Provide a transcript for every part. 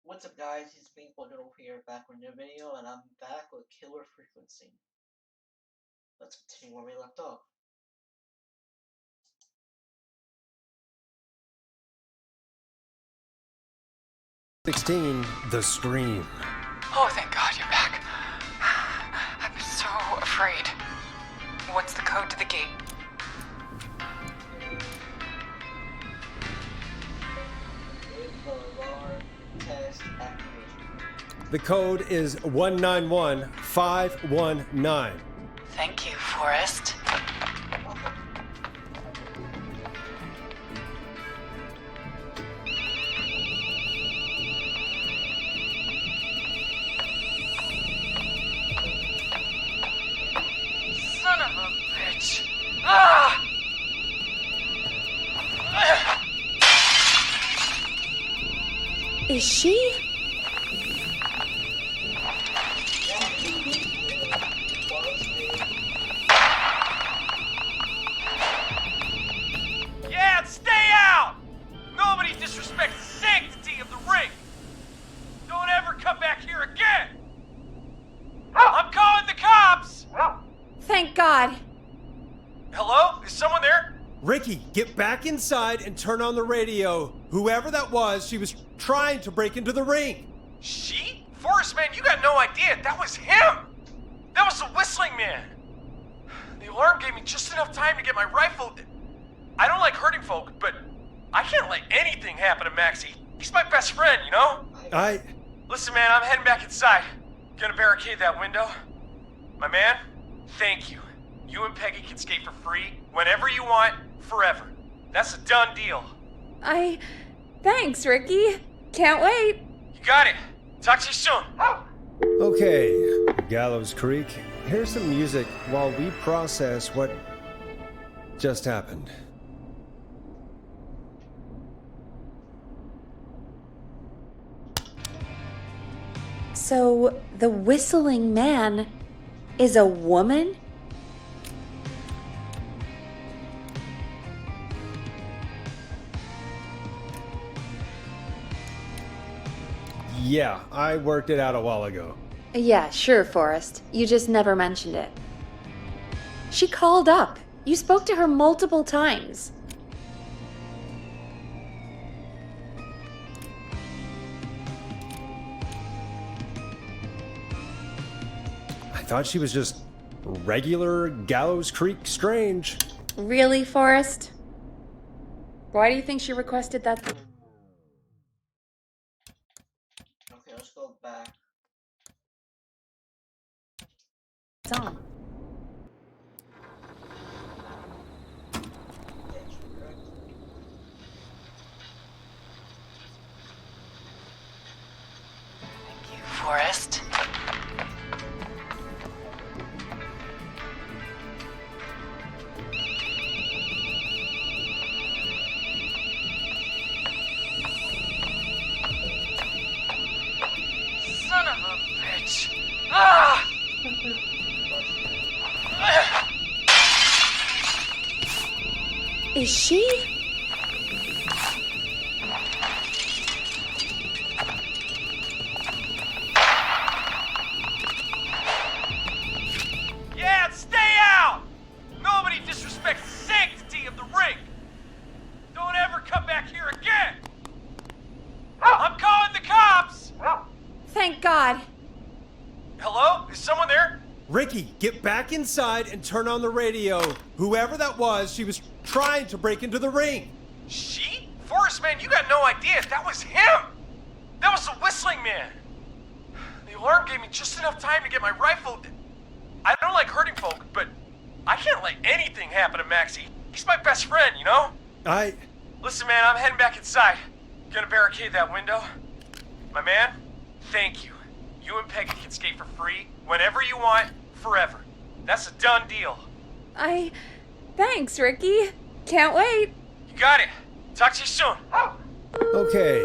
What's up guys, it's me Polito here back with a new video and I'm back with Killer Frequency. Let's continue where we left off. 16, The Scream. Oh, thank God you're back. I'm so afraid. What's the code to the gate? With the alarm test activation. The code is 191519. Thank you, Forrest. Son of a bitch. Ah! Is she? Yeah, stay out! Nobody disrespects the sanctity of the ring! Don't ever come back here again! I'm calling the cops! Thank God. Hello? Is someone there? Ricky, get back inside and turn on the radio. Whoever that was, she was trying to break into the ring. She? Forrest, man, you got no idea. That was him! That was the Whistling man! The alarm gave me just enough time to get my rifle. I don't like hurting folk, but I can't let anything happen to Maxie. He's my best friend, you know? Listen, man, I'm heading back inside. Gonna barricade that window. My man, thank you. You and Peggy can skate for free whenever you want, forever. That's a done deal. Thanks, Ricky. Can't wait. You got it. Talk to you soon. Okay, Gallows Creek, here's some music while we process what just happened. So, the whistling man is a woman? Yeah, I worked it out a while ago. Yeah, sure, Forrest. You just never mentioned it. She called up. You spoke to her multiple times. I thought she was just regular Gallows Creek Strange. Really, Forrest? Why do you think she requested that? Okay, let's go back. Song. Thank you, Forrest. Son of a bitch. Ah! Is she? Yeah, stay out! Nobody disrespects the sanctity of the ring! Don't ever come back here again! I'm calling the cops! Thank God. Hello? Is someone there? Ricky, get back inside and turn on the radio. Whoever that was, she was trying to break into the ring. She? Forrest, man, you got no idea. That was him! That was the Whistling man! The alarm gave me just enough time to get my rifle. I don't like hurting folk, but I can't let anything happen to Maxie. He's my best friend, you know? Listen, man, I'm heading back inside. Gonna barricade that window. My man, thank you. You and Peggy can skate for free whenever you want, forever. That's a done deal. Thanks, Ricky. Can't wait. You got it. Talk to you soon. Okay,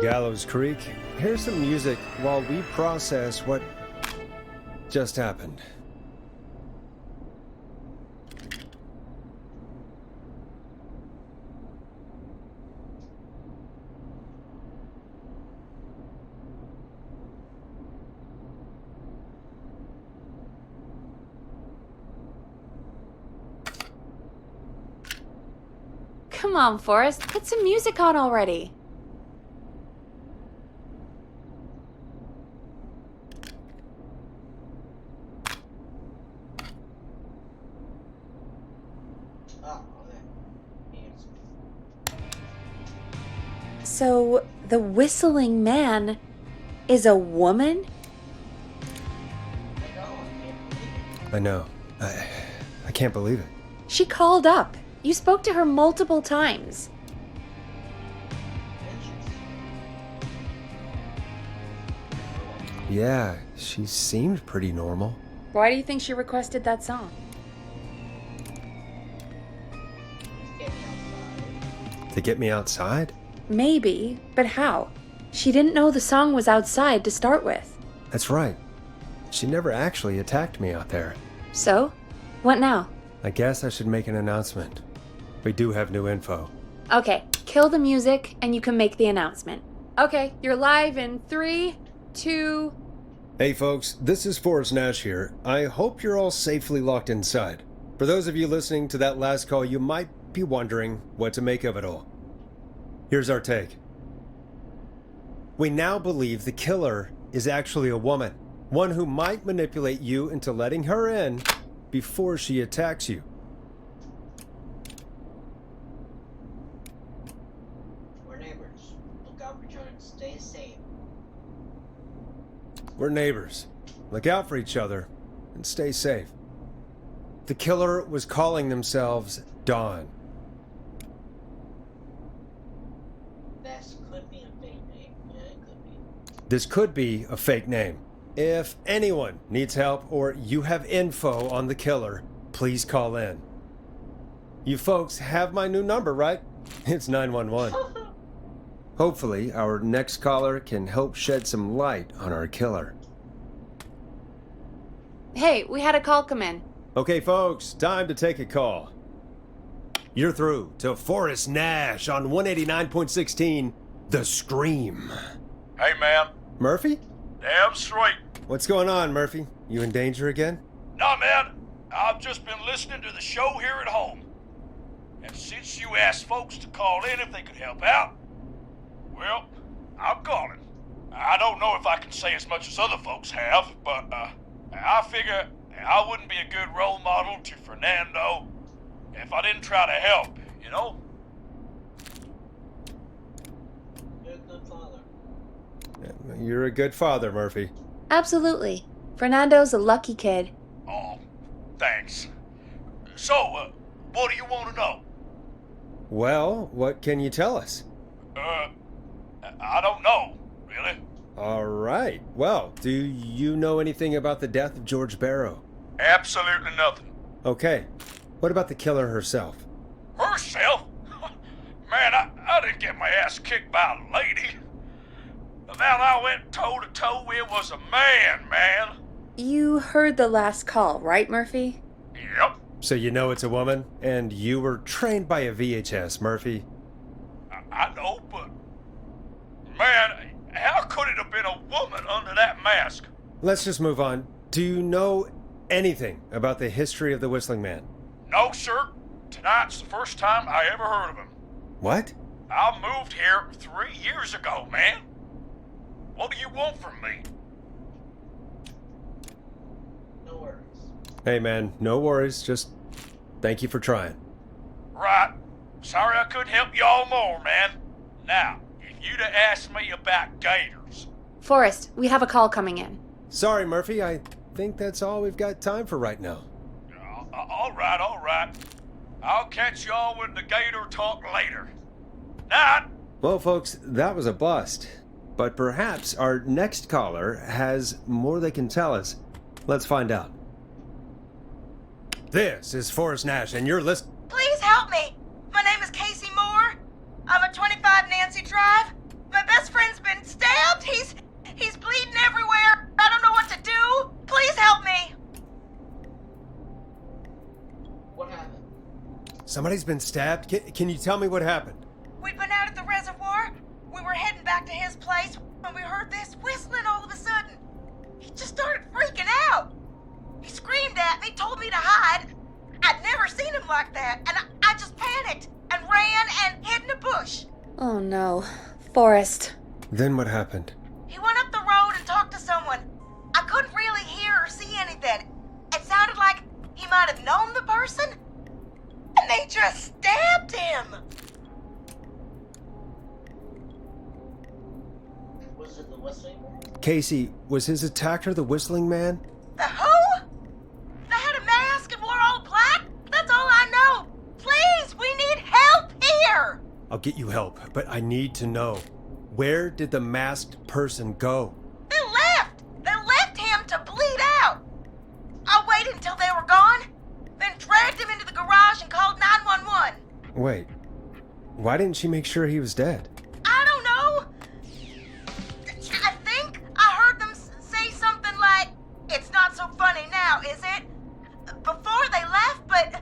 Gallows Creek, here's some music while we process what just happened. Come on, Forrest, put some music on already. Oh, okay. Yes. So, the whistling man is a woman? I know. I can't believe it. She called up. You spoke to her multiple times. Yeah, she seemed pretty normal. Why do you think she requested that song? To get me outside? Maybe, but how? She didn't know the song was outside to start with. That's right. She never actually attacked me out there. So? What now? I guess I should make an announcement. We do have new info. Okay, kill the music and you can make the announcement. Okay, you're live in 3, 2... Hey folks, this is Forrest Nash here. I hope you're all safely locked inside. For those of you listening to that last call, you might be wondering what to make of it all. Here's our take. We now believe the killer is actually a woman. One who might manipulate you into letting her in before she attacks you. We're neighbors. Look out for each other and stay safe. We're neighbors. Look out for each other and stay safe. The killer was calling themselves Dawn. This could be a fake name. Yeah, it could be. This could be a fake name. If anyone needs help or you have info on the killer, please call in. You folks have my new number, right? It's 911. Hopefully, our next caller can help shed some light on our killer. Hey, we had a call come in. Okay, folks, time to take a call. You're through to Forrest Nash on 189.16, The Scream. Hey, man. Murphy? Damn straight. What's going on, Murphy? You in danger again? Nah, man. I've just been listening to the show here at home. And since you asked folks to call in if they could help out, well, I'm calling. I don't know if I can say as much as other folks have, but I figure I wouldn't be a good role model to Fernando if I didn't try to help, you know? You're a good father. You're a good father, Murphy. Absolutely. Fernando's a lucky kid. Oh, thanks. So, what do you want to know? Well, what can you tell us? I don't know, really. All right. Well, do you know anything about the death of George Barrow? Absolutely nothing. Okay. What about the killer herself? Herself? Man, I didn't get my ass kicked by a lady. The man I went toe-to-toe with was a man. You heard the last call, right, Murphy? Yep. So you know it's a woman, and you were trained by a VHS, Murphy. I know, but... Man, how could it have been a woman under that mask? Let's just move on. Do you know anything about the history of the Whistling Man? No, sir. Tonight's the first time I ever heard of him. What? I moved here 3 years ago, man. What do you want from me? No worries. Hey, man, no worries. Just thank you for trying. Right. Sorry I couldn't help y'all more, man. Now, if you'd have asked me about gators... Forrest, we have a call coming in. Sorry, Murphy. I think that's all we've got time for right now. All right. I'll catch y'all with the gator talk later. Night. Well, folks, that was a bust. But perhaps our next caller has more they can tell us. Let's find out. This is Forrest Nash, and you're listening. Please help me. My name is Casey Moore. I'm at 25 Nancy Drive. My best friend's been stabbed. He's bleeding everywhere. I don't know what to do. Please help me. What happened? Somebody's been stabbed? Can you tell me what happened? We'd been out at the reservoir. We were heading back to his place when we heard this whistling all of a sudden. He just started freaking out. He screamed at me, told me to hide. I'd never seen him like that, and I just panicked and ran ran and hid in a bush. Oh no. Forrest. Then what happened? He went up the road and talked to someone. I couldn't really hear or see anything. It sounded like he might have known the person, and they just stabbed him. Was it the Whistling Man? Casey, was his attacker the Whistling Man? The who? They had a mask and wore all black? That's all I know. Please, we need help here. I'll get you help, but I need to know. Where did the masked person go? They left. They left him to bleed out. I waited until they were gone, then dragged him into the garage and called 911. Wait, why didn't she make sure he was dead? I don't know. I think I heard them say something like, "It's not so funny now, is it?" before they left, but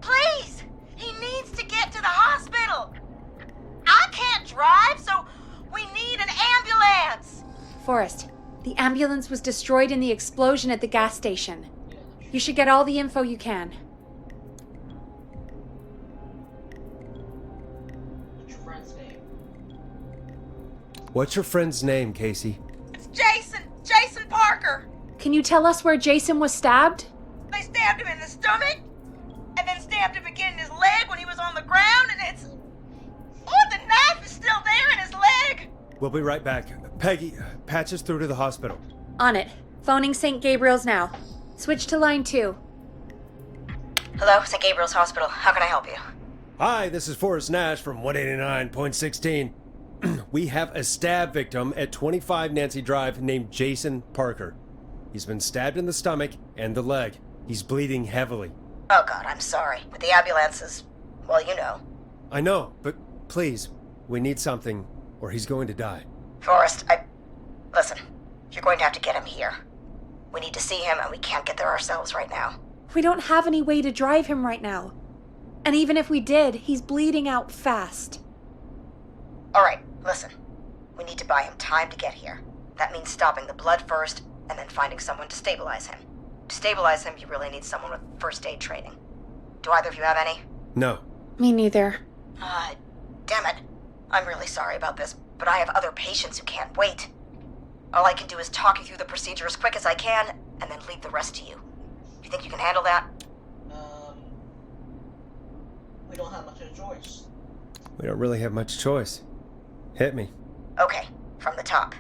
please, he needs to get to the hospital. I can't drive, so we need an ambulance. Forrest, the ambulance was destroyed in the explosion at the gas station. You should get all the info you can. What's your friend's name? What's your friend's name, Casey? It's Jason Parker. Can you tell us where Jason was stabbed? They stabbed him in the stomach, and then stabbed him again in his leg when he was on the ground, and it's... Oh, the knife is still there in his leg! We'll be right back. Peggy, patch us through to the hospital. On it. Phoning St. Gabriel's now. Switch to line 2. Hello, St. Gabriel's Hospital. How can I help you? Hi, this is Forrest Nash from 189.16. We have a stab victim at 25 Nancy Drive named Jason Parker. He's been stabbed in the stomach and the leg. He's bleeding heavily. Oh, God, I'm sorry. But the ambulance is... well, you know. I know, but please, we need something, or he's going to die. Forrest, Listen, you're going to have to get him here. We need to see him, and we can't get there ourselves right now. We don't have any way to drive him right now. And even if we did, he's bleeding out fast. All right, listen. We need to buy him time to get here. That means stopping the blood first, and then finding someone to stabilize him. To stabilize him, you really need someone with first aid training. Do either of you have any? No. Me neither. Damn it. I'm really sorry about this, but I have other patients who can't wait. All I can do is talk you through the procedure as quick as I can, and then leave the rest to you. You think you can handle that? We don't have much of a choice. We don't really have much choice. Hit me. Okay, from the top.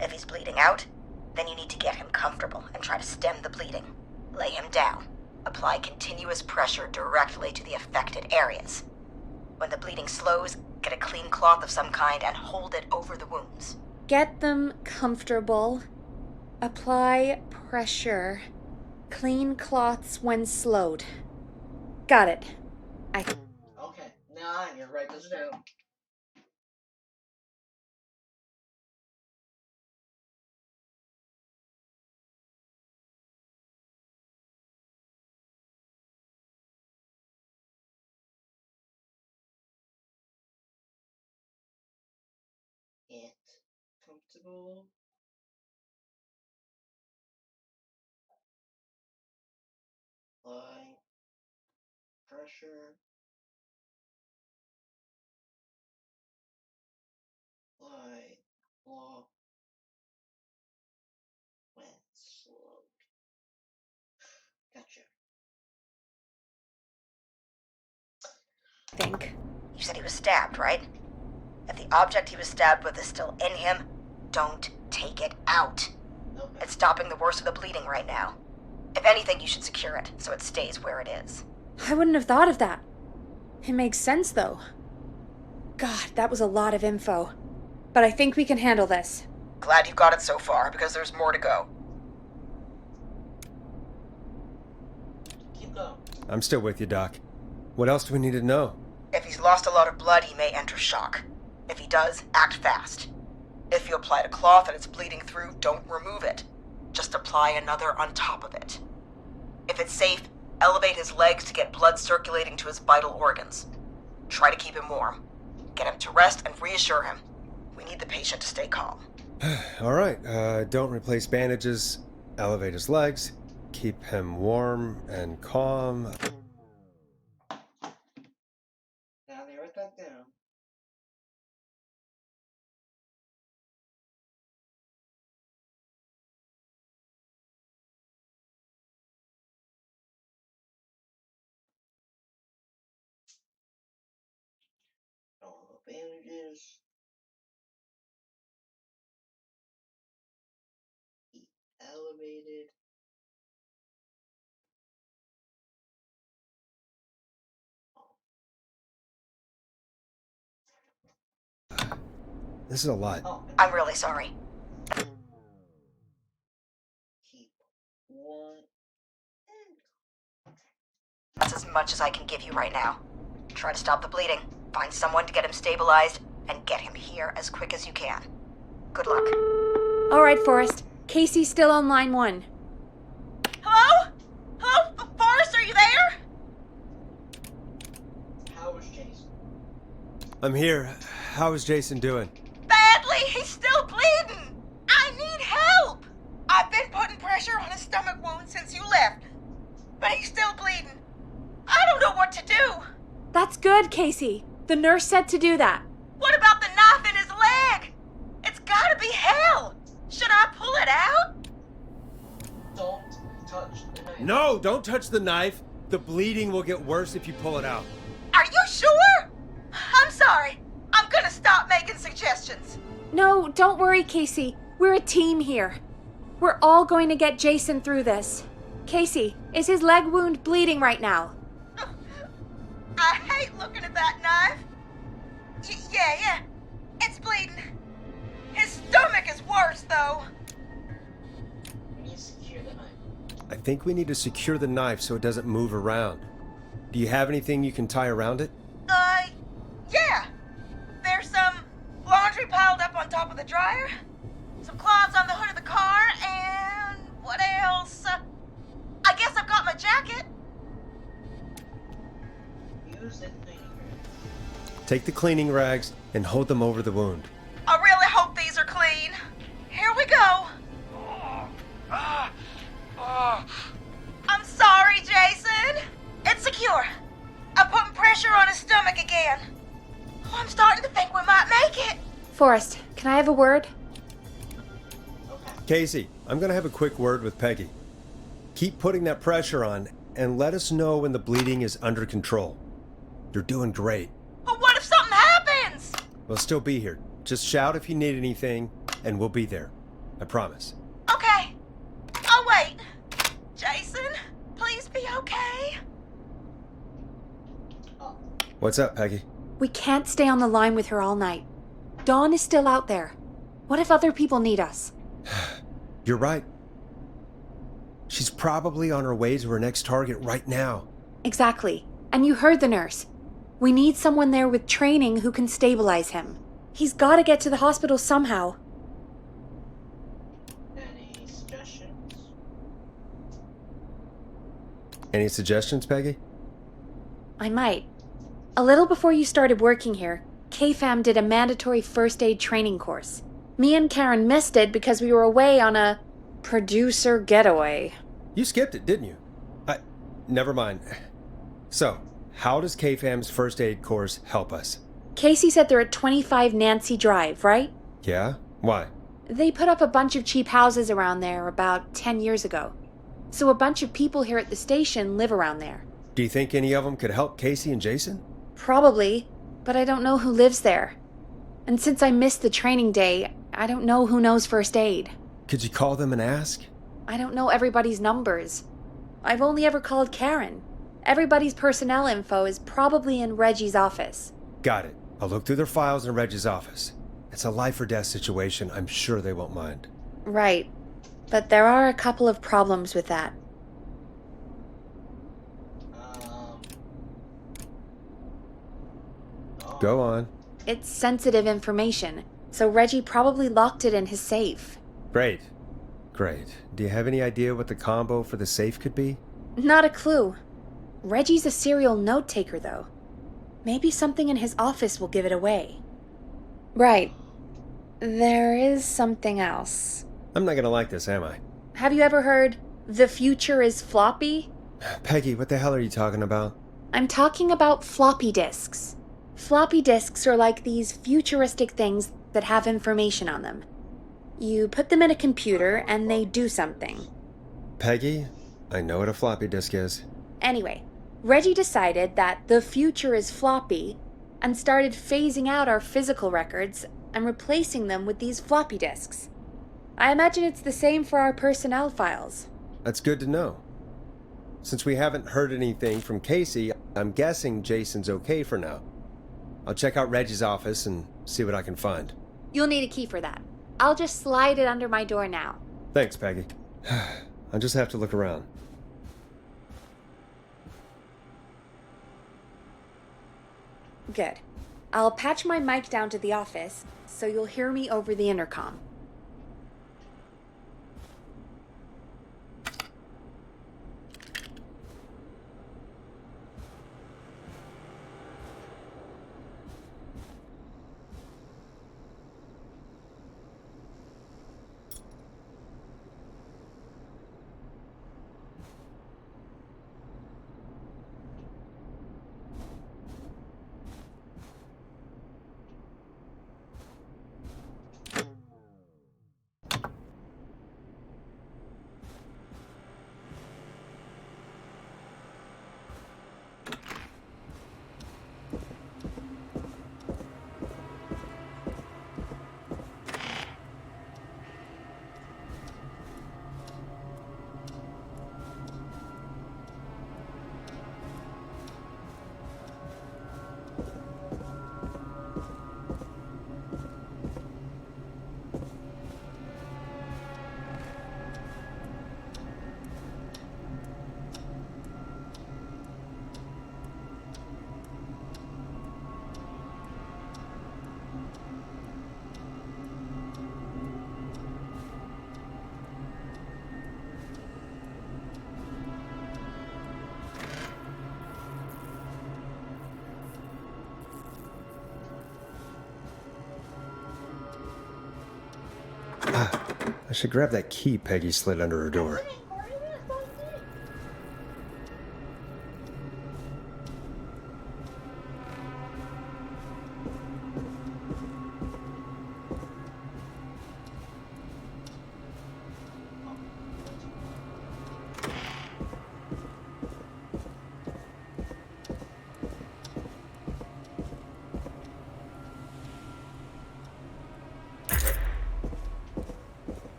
If he's bleeding out, then you need to get him comfortable and try to stem the bleeding. Lay him down. Apply continuous pressure directly to the affected areas. When the bleeding slows, get a clean cloth of some kind and hold it over the wounds. Get them comfortable. Apply pressure. Clean cloths when slowed. Got it. Okay, now I need to write this down. Get comfortable. Apply pressure. Apply law when slowed. Gotcha. Think. You said he was stabbed, right? If the object he was stabbed with is still in him, don't take it out. Okay. It's stopping the worst of the bleeding right now. If anything, you should secure it so it stays where it is. I wouldn't have thought of that. It makes sense, though. God, that was a lot of info. But I think we can handle this. Glad you got it so far, because there's more to go. Keep going. I'm still with you, Doc. What else do we need to know? If he's lost a lot of blood, he may enter shock. If he does, act fast. If you applied a cloth and it's bleeding through, don't remove it. Just apply another on top of it. If it's safe, elevate his legs to get blood circulating to his vital organs. Try to keep him warm. Get him to rest and reassure him. We need the patient to stay calm. All right, don't replace bandages. Elevate his legs. Keep him warm and calm. Now, bandages. He elevated. This is a lot. Oh, I'm really sorry. keep one. That's as much as I can give you right now. Try to stop the bleeding, find someone to get him stabilized, and get him here as quick as you can. Good luck. All right, Forrest. Casey's still on line 1. Hello? Hello? Forrest, are you there? How was Jason? I'm here. How is Jason doing? Badly. He's still bleeding. I need help. I've been putting pressure on his stomach wound since you left, but he's still bleeding. I don't know what to do. That's good, Casey. The nurse said to do that. What about the knife in his leg? It's gotta be hell. Should I pull it out? Don't touch the knife. No, don't touch the knife. The bleeding will get worse if you pull it out. Are you sure? I'm sorry. I'm gonna stop making suggestions. No, don't worry, Casey. We're a team here. We're all going to get Jason through this. Casey, is his leg wound bleeding right now? I hate looking at that knife. Yeah. It's bleeding. His stomach is worse, though. We need to secure the knife. I think we need to secure the knife so it doesn't move around. Do you have anything you can tie around it? Yeah. There's some laundry piled up on top of the dryer, some cloths on the hood of the car, and what else? I guess I've got my jacket. Use the cleaning rag. Take the cleaning rags and hold them over the wound. I really hope these are clean. Here we go. I'm sorry, Jason. It's secure. I'm putting pressure on his stomach again. Oh, I'm starting to think we might make it. Forrest, can I have a word? Okay. Casey, I'm going to have a quick word with Peggy. Keep putting that pressure on and let us know when the bleeding is under control. You're doing great. But what if something happens? We'll still be here. Just shout if you need anything, and we'll be there. I promise. Okay. I'll wait. Jason, please be okay. What's up, Peggy? We can't stay on the line with her all night. Dawn is still out there. What if other people need us? You're right. She's probably on her way to her next target right now. Exactly. And you heard the nurse. We need someone there with training who can stabilize him. He's got to get to the hospital somehow. Any suggestions? Any suggestions, Peggy? I might. A little before you started working here, KFAM did a mandatory first aid training course. Me and Karen missed it because we were away on a producer getaway. You skipped it, didn't you? Never mind. So, how does KFAM's first aid course help us? Casey said they're at 25 Nancy Drive, right? Yeah? Why? They put up a bunch of cheap houses around there about 10 years ago. So a bunch of people here at the station live around there. Do you think any of them could help Casey and Jason? Probably, but I don't know who lives there. And since I missed the training day, I don't know who knows first aid. Could you call them and ask? I don't know everybody's numbers. I've only ever called Karen. Everybody's personnel info is probably in Reggie's office. Got it. I'll look through their files in Reggie's office. It's a life or death situation. I'm sure they won't mind. Right. But there are a couple of problems with that. Go on. It's sensitive information, so Reggie probably locked it in his safe. Great. Do you have any idea what the combo for the safe could be? Not a clue. Reggie's a serial note-taker, though. Maybe something in his office will give it away. Right. There is something else. I'm not gonna like this, am I? Have you ever heard, "The future is floppy"? Peggy, what the hell are you talking about? I'm talking about floppy disks. Floppy disks are like these futuristic things that have information on them. You put them in a computer and they do something. Peggy, I know what a floppy disk is. Anyway, Reggie decided that the future is floppy and started phasing out our physical records and replacing them with these floppy disks. I imagine it's the same for our personnel files. That's good to know. Since we haven't heard anything from Casey, I'm guessing Jason's okay for now. I'll check out Reggie's office and see what I can find. You'll need a key for that. I'll just slide it under my door now. Thanks, Peggy. I just have to look around. Good. I'll patch my mic down to the office, so you'll hear me over the intercom. I should grab that key Peggy slid under her door.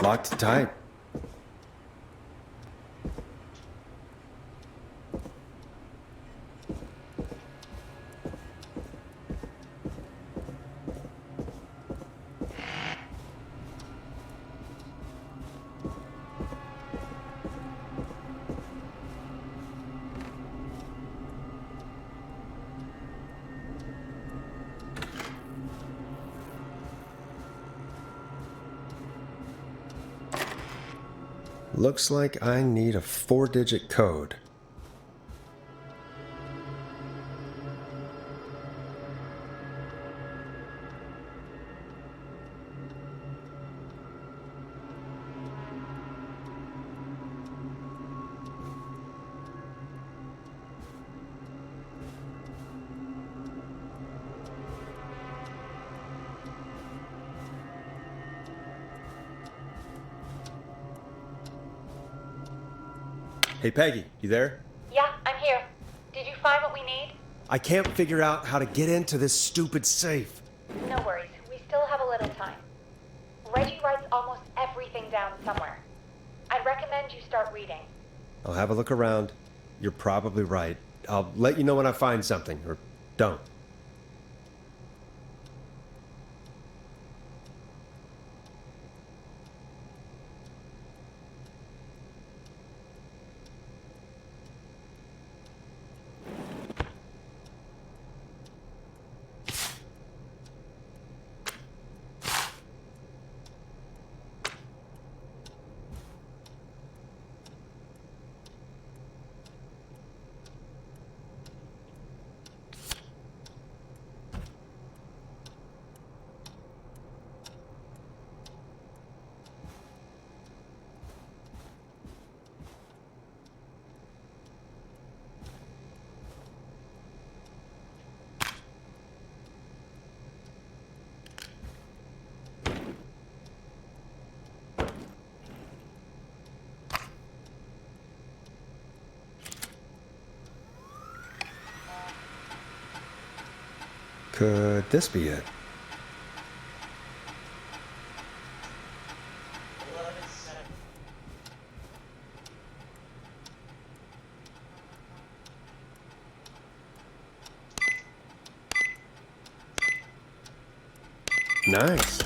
Locked tight. Looks like I need a 4-digit code. Hey Peggy, you there? Yeah, I'm here. Did you find what we need? I can't figure out how to get into this stupid safe. No worries. We still have a little time. Reggie writes almost everything down somewhere. I'd recommend you start reading. I'll have a look around. You're probably right. I'll let you know when I find something, or don't. Could this be it? 11-7. Nice.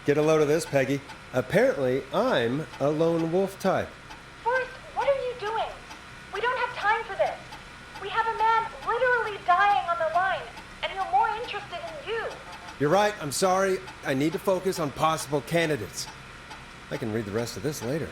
Get a load of this, Peggy. Apparently, I'm a lone wolf type. Forrest, what are you doing? We don't have time for this. We have a man literally dying on the line, and we're more interested in you. You're right, I'm sorry. I need to focus on possible candidates. I can read the rest of this later.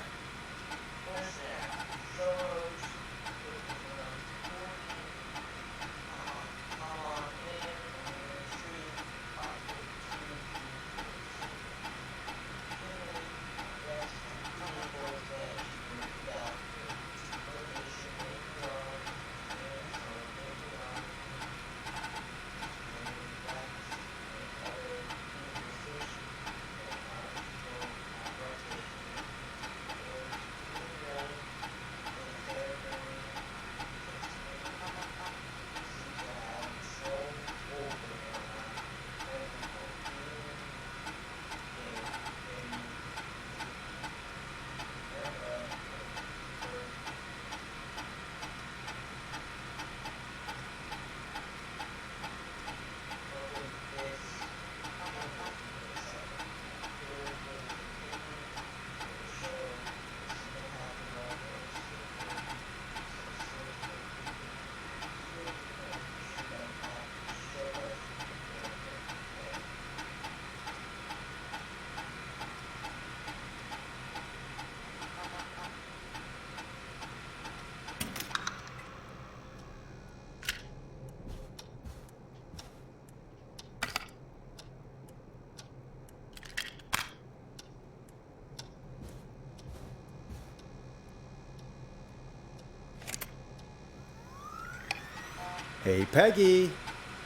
Hey, Peggy.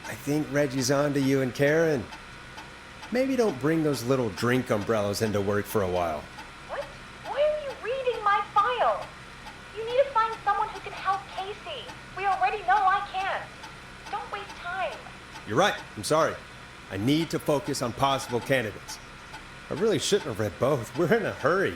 I think Reggie's on to you and Karen. Maybe don't bring those little drink umbrellas into work for a while. What? Why are you reading my file? You need to find someone who can help Casey. We already know I can't. Don't waste time. You're right. I'm sorry. I need to focus on possible candidates. I really shouldn't have read both. We're in a hurry.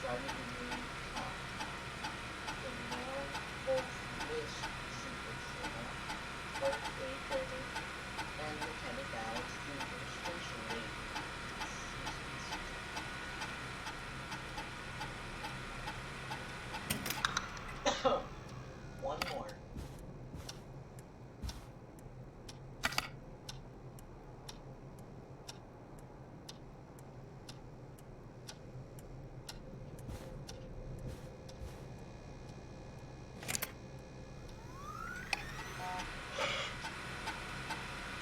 driving the new car. The now both Whisk secrets first aid training and mechanic Alex Jr. station waiting. One more.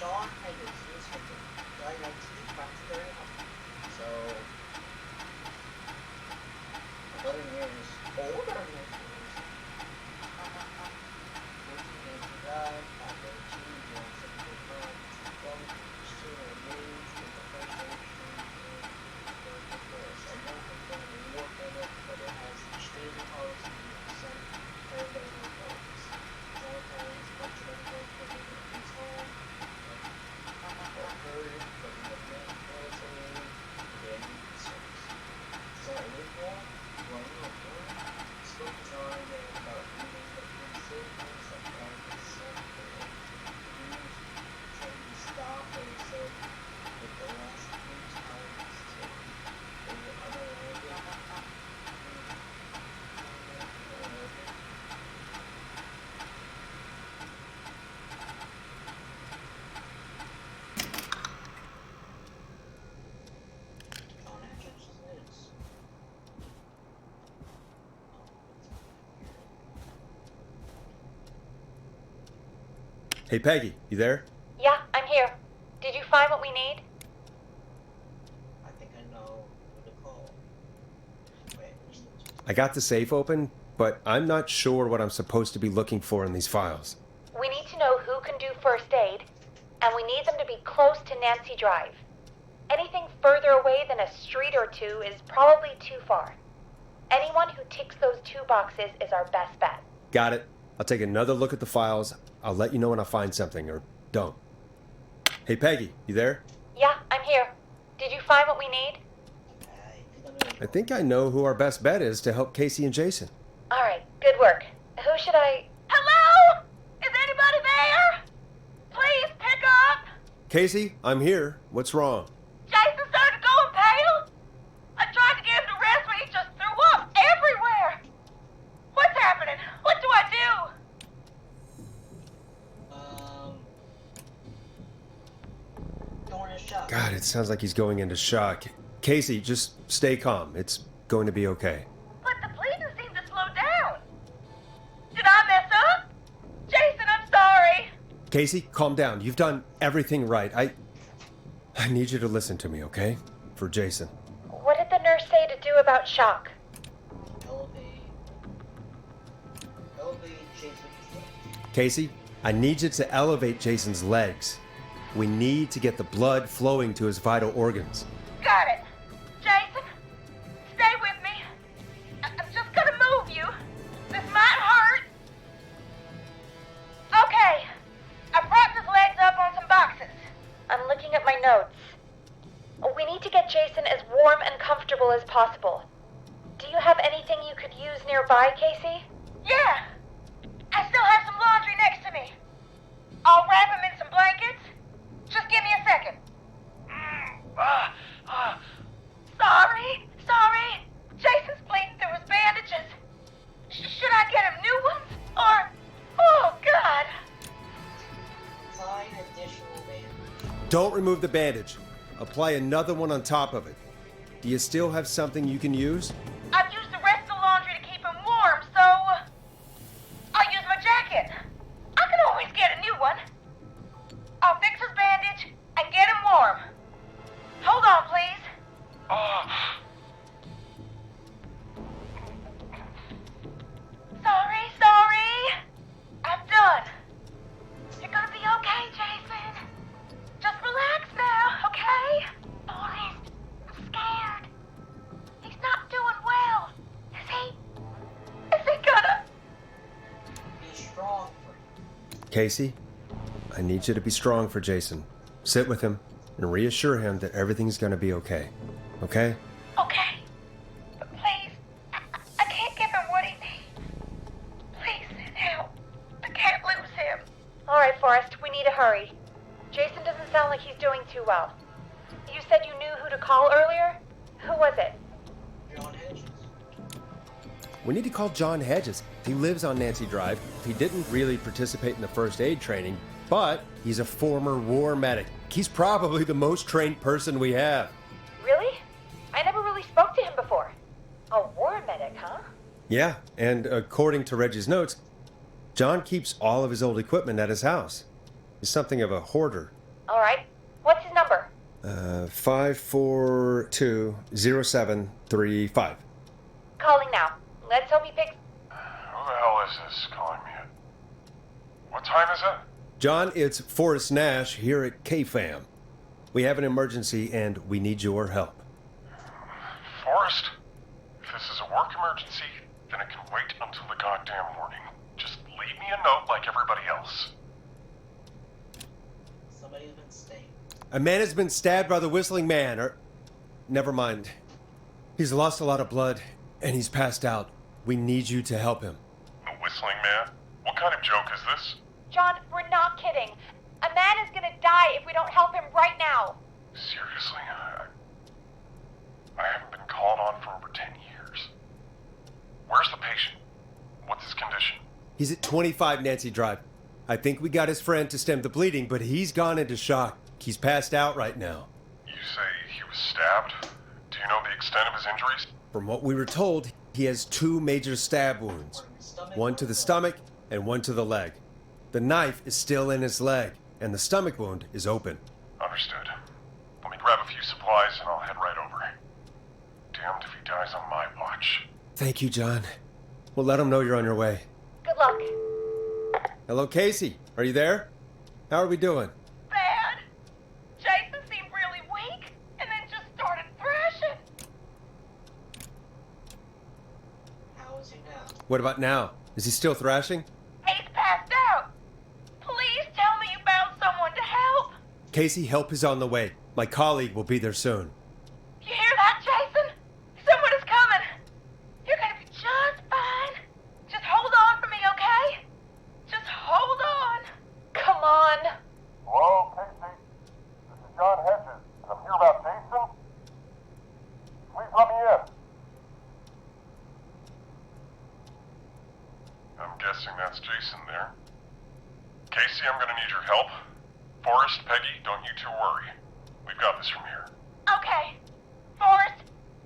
John Haggis is diagnosed with primary health. So 11 years older than his 14 years to die, after 2 years of the months, one still remains in the first nation in the forest. I know he's going to work on it, but it has extremely policy and some very results. John has much of the work for his home. Hey, Peggy, you there? Yeah, I'm here. Did you find what we need? I think I know who to call. Wait, I got the safe open, but I'm not sure what I'm supposed to be looking for in these files. We need to know who can do first aid, and we need them to be close to Nancy Drive. Anything further away than a street or two is probably too far. Anyone who ticks those 2 boxes is our best bet. Got it. I'll take another look at the files. I'll let you know when I find something, or don't. Hey, Peggy, you there? Yeah, I'm here. Did you find what we need? I think I know who our best bet is to help Casey and Jason. All right, good work. Who should I... Hello? Is anybody there? Please pick up. Casey, I'm here. What's wrong? Jason started going pale. I tried to get him to rest, but he just threw up everywhere. What's happening? What do I do? Going to shock. God, it sounds like he's going into shock. Casey, just stay calm. It's going to be okay. But the bleeding seemed to slow down. Did I mess up? Jason, I'm sorry. Casey, calm down. You've done everything right. I need you to listen to me, okay? For Jason. What did the nurse say to do about shock? Elevate Jason's. Casey, I need you to elevate Jason's legs. We need to get the blood flowing to his vital organs. Got it. Jason, stay with me. I'm just gonna move you. This might hurt. Okay. I propped his legs up on some boxes. I'm looking at my notes. We need to get Jason as warm and comfortable as possible. Do you have anything you could use nearby, Casey? Yeah. I still have some laundry next to me. I'll wrap him in some blankets. Just give me a second. Sorry. Jason's bleeding through his bandages. Should I get him new ones? Or... Oh, God. Apply an additional bandage. Don't remove the bandage. Apply another one on top of it. Do you still have something you can use? I've used the rest of the laundry to keep him warm, so... I'll use my jacket. I can always get a new one. I'll fix his bandage and get him warm. Hold on, please. Sorry. I'm done. You're gonna be okay, Jason. Just relax now, okay? Forrest, I'm scared. He's not doing well. Is he gonna... Be strong for Casey, I need you to be strong for Jason. Sit with him and reassure him that everything's going to be okay. Okay? Okay. But please, sound like he's doing too well. You said you knew who to call earlier? Who was it? John Hedges. We need to call John Hedges. He lives on Nancy Drive. He didn't really participate in the first aid training, but he's a former war medic. He's probably the most trained person we have. Really? I never really spoke to him before. A war medic, huh? Yeah, and according to Reggie's notes, John keeps all of his old equipment at his house. He's something of a hoarder. All right. What's his number? 5420735. Calling now. Let's hope he picks. Who the hell is this calling me? What time is it? John, it's Forrest Nash here at KFAM. We have an emergency and we need your help. Forrest? If this is a work emergency, then it can wait until the goddamn morning. Just leave me a note like everybody else. Somebody's been stabbed. A man has been stabbed by the Whistling Man, or... Never mind. He's lost a lot of blood, and he's passed out. We need you to help him. The Whistling Man? What kind of joke is this? John, we're not kidding. A man is gonna die if we don't help him right now. Seriously, I haven't been called on for over 10 years. Where's the patient? What's his condition? He's at 25 Nancy Drive. I think we got his friend to stem the bleeding, but he's gone into shock. He's passed out right now. You say he was stabbed? Do you know the extent of his injuries? From what we were told, he has 2 major stab wounds. One to the stomach and one to the leg. The knife is still in his leg, and the stomach wound is open. Understood. Let me grab a few supplies and I'll head right over. Damned if he dies on my watch. Thank you, John. We'll let him know you're on your way. Good luck. Hello, Casey. Are you there? How are we doing? Bad. Jason seemed really weak and then just started thrashing. How is he now? What about now? Is he still thrashing? He's passed out. Please tell me you found someone to help. Casey, help is on the way. My colleague will be there soon. You hear that, Jason? Someone is coming. You're gonna be just fine. Just hold on for me, okay? Just hold on. Come on. Hello, Casey. This is John Hedges, and I'm here about Jason. Please let me in. I'm guessing that's Jason there. Casey, I'm gonna need your help. Forrest, Peggy, don't you two worry. We've got this from here. Okay. Forrest,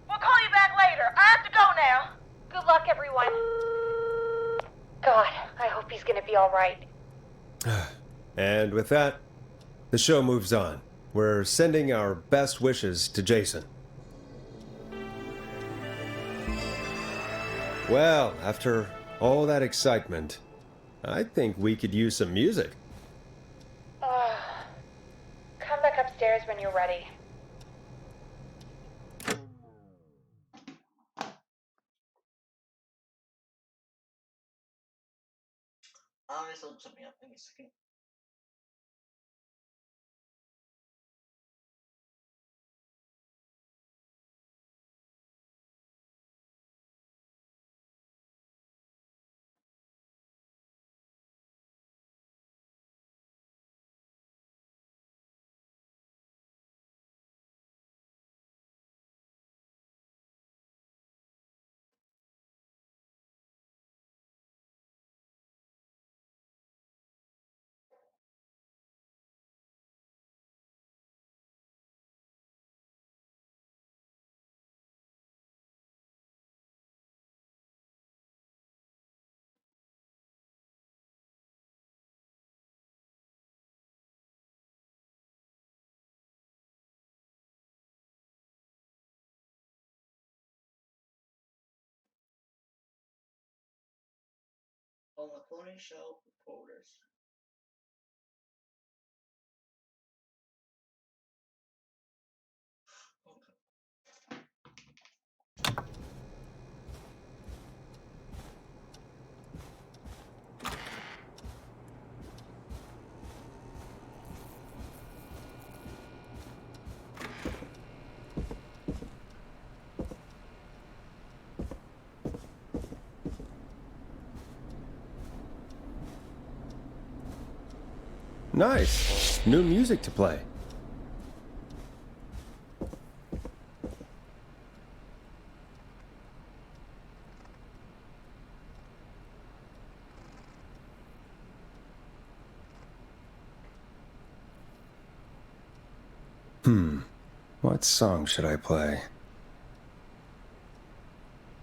we'll call you back later. I have to go now. Good luck, everyone. God, I hope he's gonna be all right. And with that, the show moves on. We're sending our best wishes to Jason. Well, after all that excitement, I think we could use some music. Come back upstairs when you're ready. This will look something up. Give me a second. On the Pony Show reporters. Nice. New music to play. What song should I play?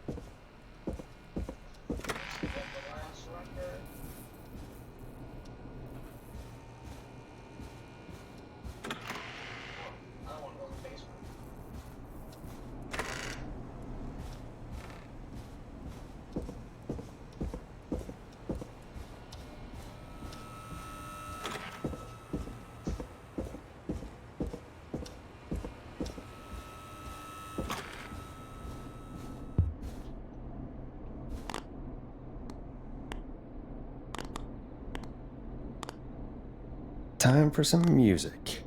The last record. I don't want to go to the basement. Time for some music.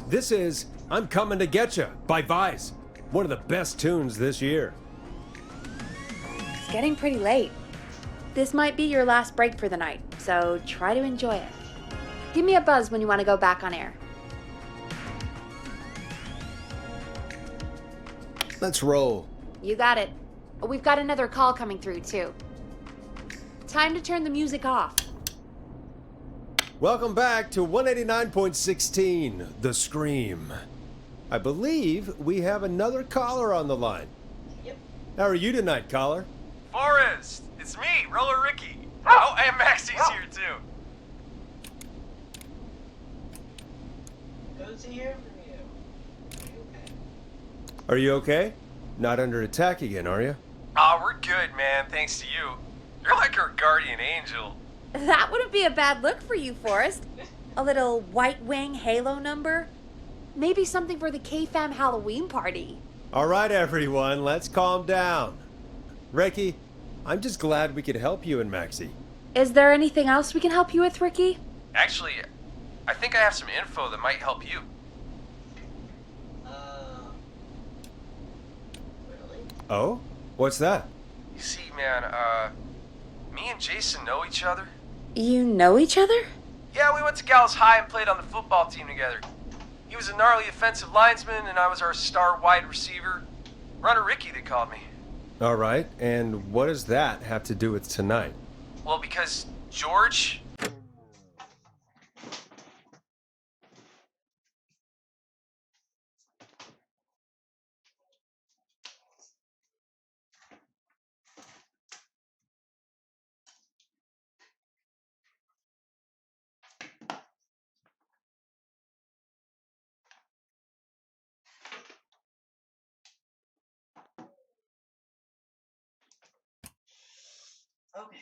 This is I'm Coming to Getcha by Vice. One of the best tunes this year. It's getting pretty late. This might be your last break for the night, so try to enjoy it. Give me a buzz when you want to go back on air. Let's roll. You got it. We've got another call coming through, too. Time to turn the music off. Welcome back to 189.16, The Scream. I believe we have another caller on the line. Yep. How are you tonight, caller? Forrest, it's me, Roller Ricky. Oh, and Maxie's here too. Good to hear from you. Are you okay? Are you okay? Not under attack again, are you? Oh, we're good, man, thanks to you. You're like our guardian angel. That wouldn't be a bad look for you, Forrest. A little White Wing Halo number? Maybe something for the K-Fam Halloween party. All right, everyone, let's calm down. Ricky, I'm just glad we could help you and Maxie. Is there anything else we can help you with, Ricky? Actually, I think I have some info that might help you. Really? Oh? What's that? You see, man, me and Jason know each other. You know each other? Yeah, we went to Gallows High and played on the football team together. He was a gnarly offensive linesman, and I was our star wide receiver. Runner Ricky, they called me. All right, and what does that have to do with tonight? Well, because George... Okay.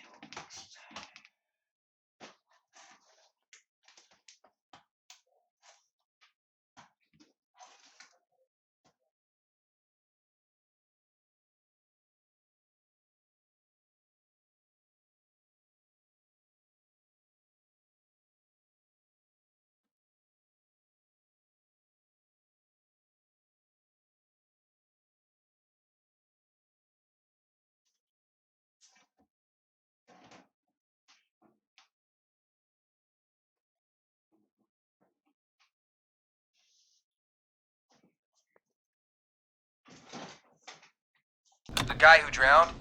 The guy who drowned,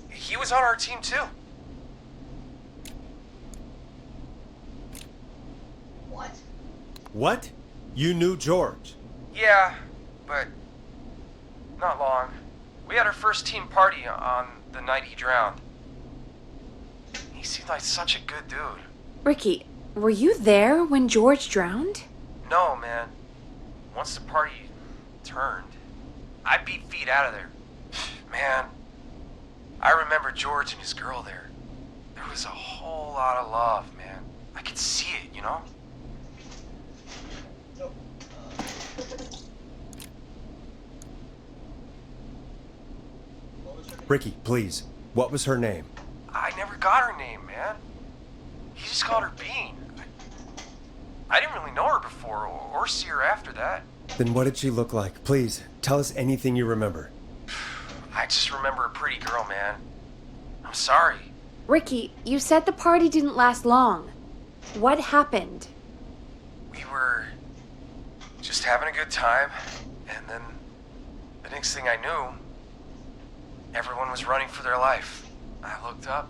he was on our team too. What? What? You knew George? Yeah, but not long. We had our first team party on the night he drowned. He seemed like such a good dude. Ricky, were you there when George drowned? No, man. Once the party turned, I beat feet out of there. Man, I remember George and his girl there. There was a whole lot of love, man. I could see it, you know? No. What was her name? Ricky, please. What was her name? I never got her name, man. He just called her Bean. I didn't really know her before or see her after that. Then what did she look like? Please, tell us anything you remember. I just remember a pretty girl, man. I'm sorry. Ricky, you said the party didn't last long. What happened? We were just having a good time, and then the next thing I knew, Everyone was running for their life. I looked up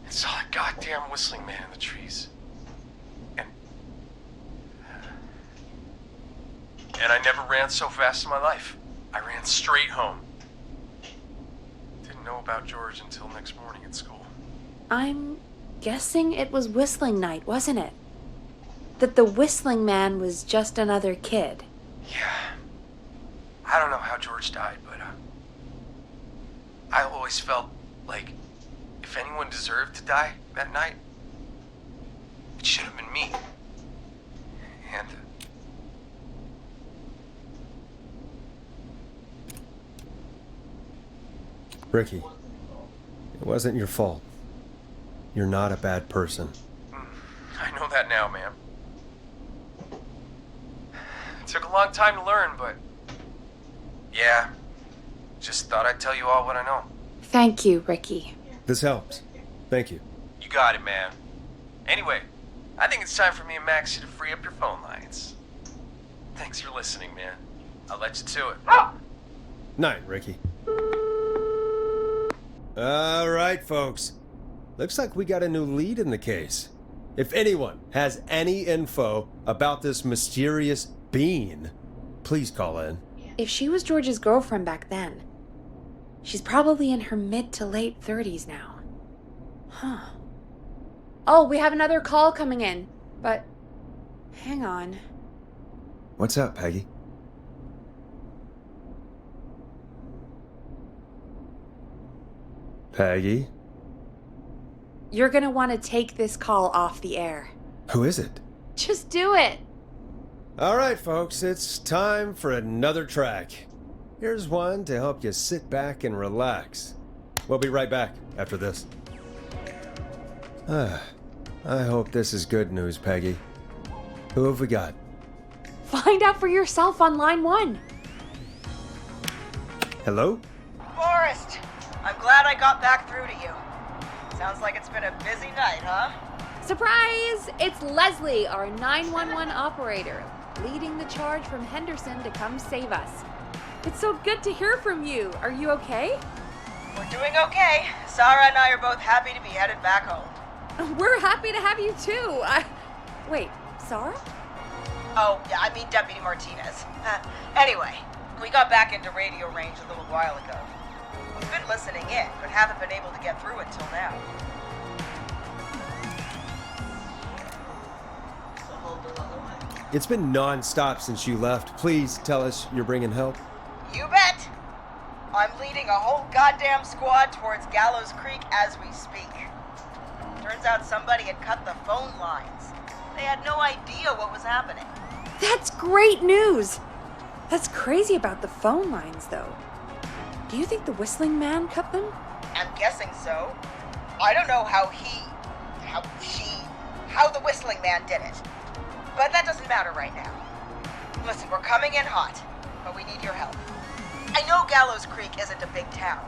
and saw a goddamn whistling man in the trees. And I never ran so fast in my life. I ran straight home. Didn't know about George until next morning at school. I'm guessing it was Whistling night, wasn't it? That the Whistling man was just another kid. Yeah. I don't know how George died, but I always felt like if anyone deserved to die that night, it should have been me. And Ricky, it wasn't your fault. You're not a bad person. I know that now, ma'am. It took a long time to learn, but yeah, just thought I'd tell you all what I know. Thank you, Ricky. This helps. Thank you. You got it, man. Anyway, I think it's time for me and Maxie to free up your phone lines. Thanks for listening, man. I'll let you to it. Night, Ricky. All right, folks. Looks like we got a new lead in the case. If anyone has any info about this mysterious being, please call in. If she was George's girlfriend back then, she's probably in her mid to late 30s now. Huh. Oh, we have another call coming in, but hang on. What's up, Peggy? Peggy? You're gonna want to take this call off the air. Who is it? Just do it. All right, folks, it's time for another track. Here's one to help you sit back and relax. We'll be right back after this. I hope this is good news, Peggy. Who have we got? Find out for yourself on line 1. Hello? Forrest, I'm glad I got back through to you. Sounds like it's been a busy night, huh? Surprise! It's Leslie, our 911 operator, leading the charge from Henderson to come save us. It's so good to hear from you. Are you okay? We're doing okay. Sarah and I are both happy to be headed back home. We're happy to have you too. Wait, Sarah? Oh, yeah, I mean Deputy Martinez. Anyway, we got back into radio range a little while ago. We've been listening in, but haven't been able to get through until now. It's been non-stop since you left. Please tell us you're bringing help. You bet! I'm leading a whole goddamn squad towards Gallows Creek as we speak. Turns out somebody had cut the phone lines. They had no idea what was happening. That's great news. That's crazy about the phone lines, though. Do you think the Whistling man cut them? I'm guessing so. I don't know how the Whistling man did it. But that doesn't matter right now. Listen, we're coming in hot, but we need your help. I know Gallows Creek isn't a big town,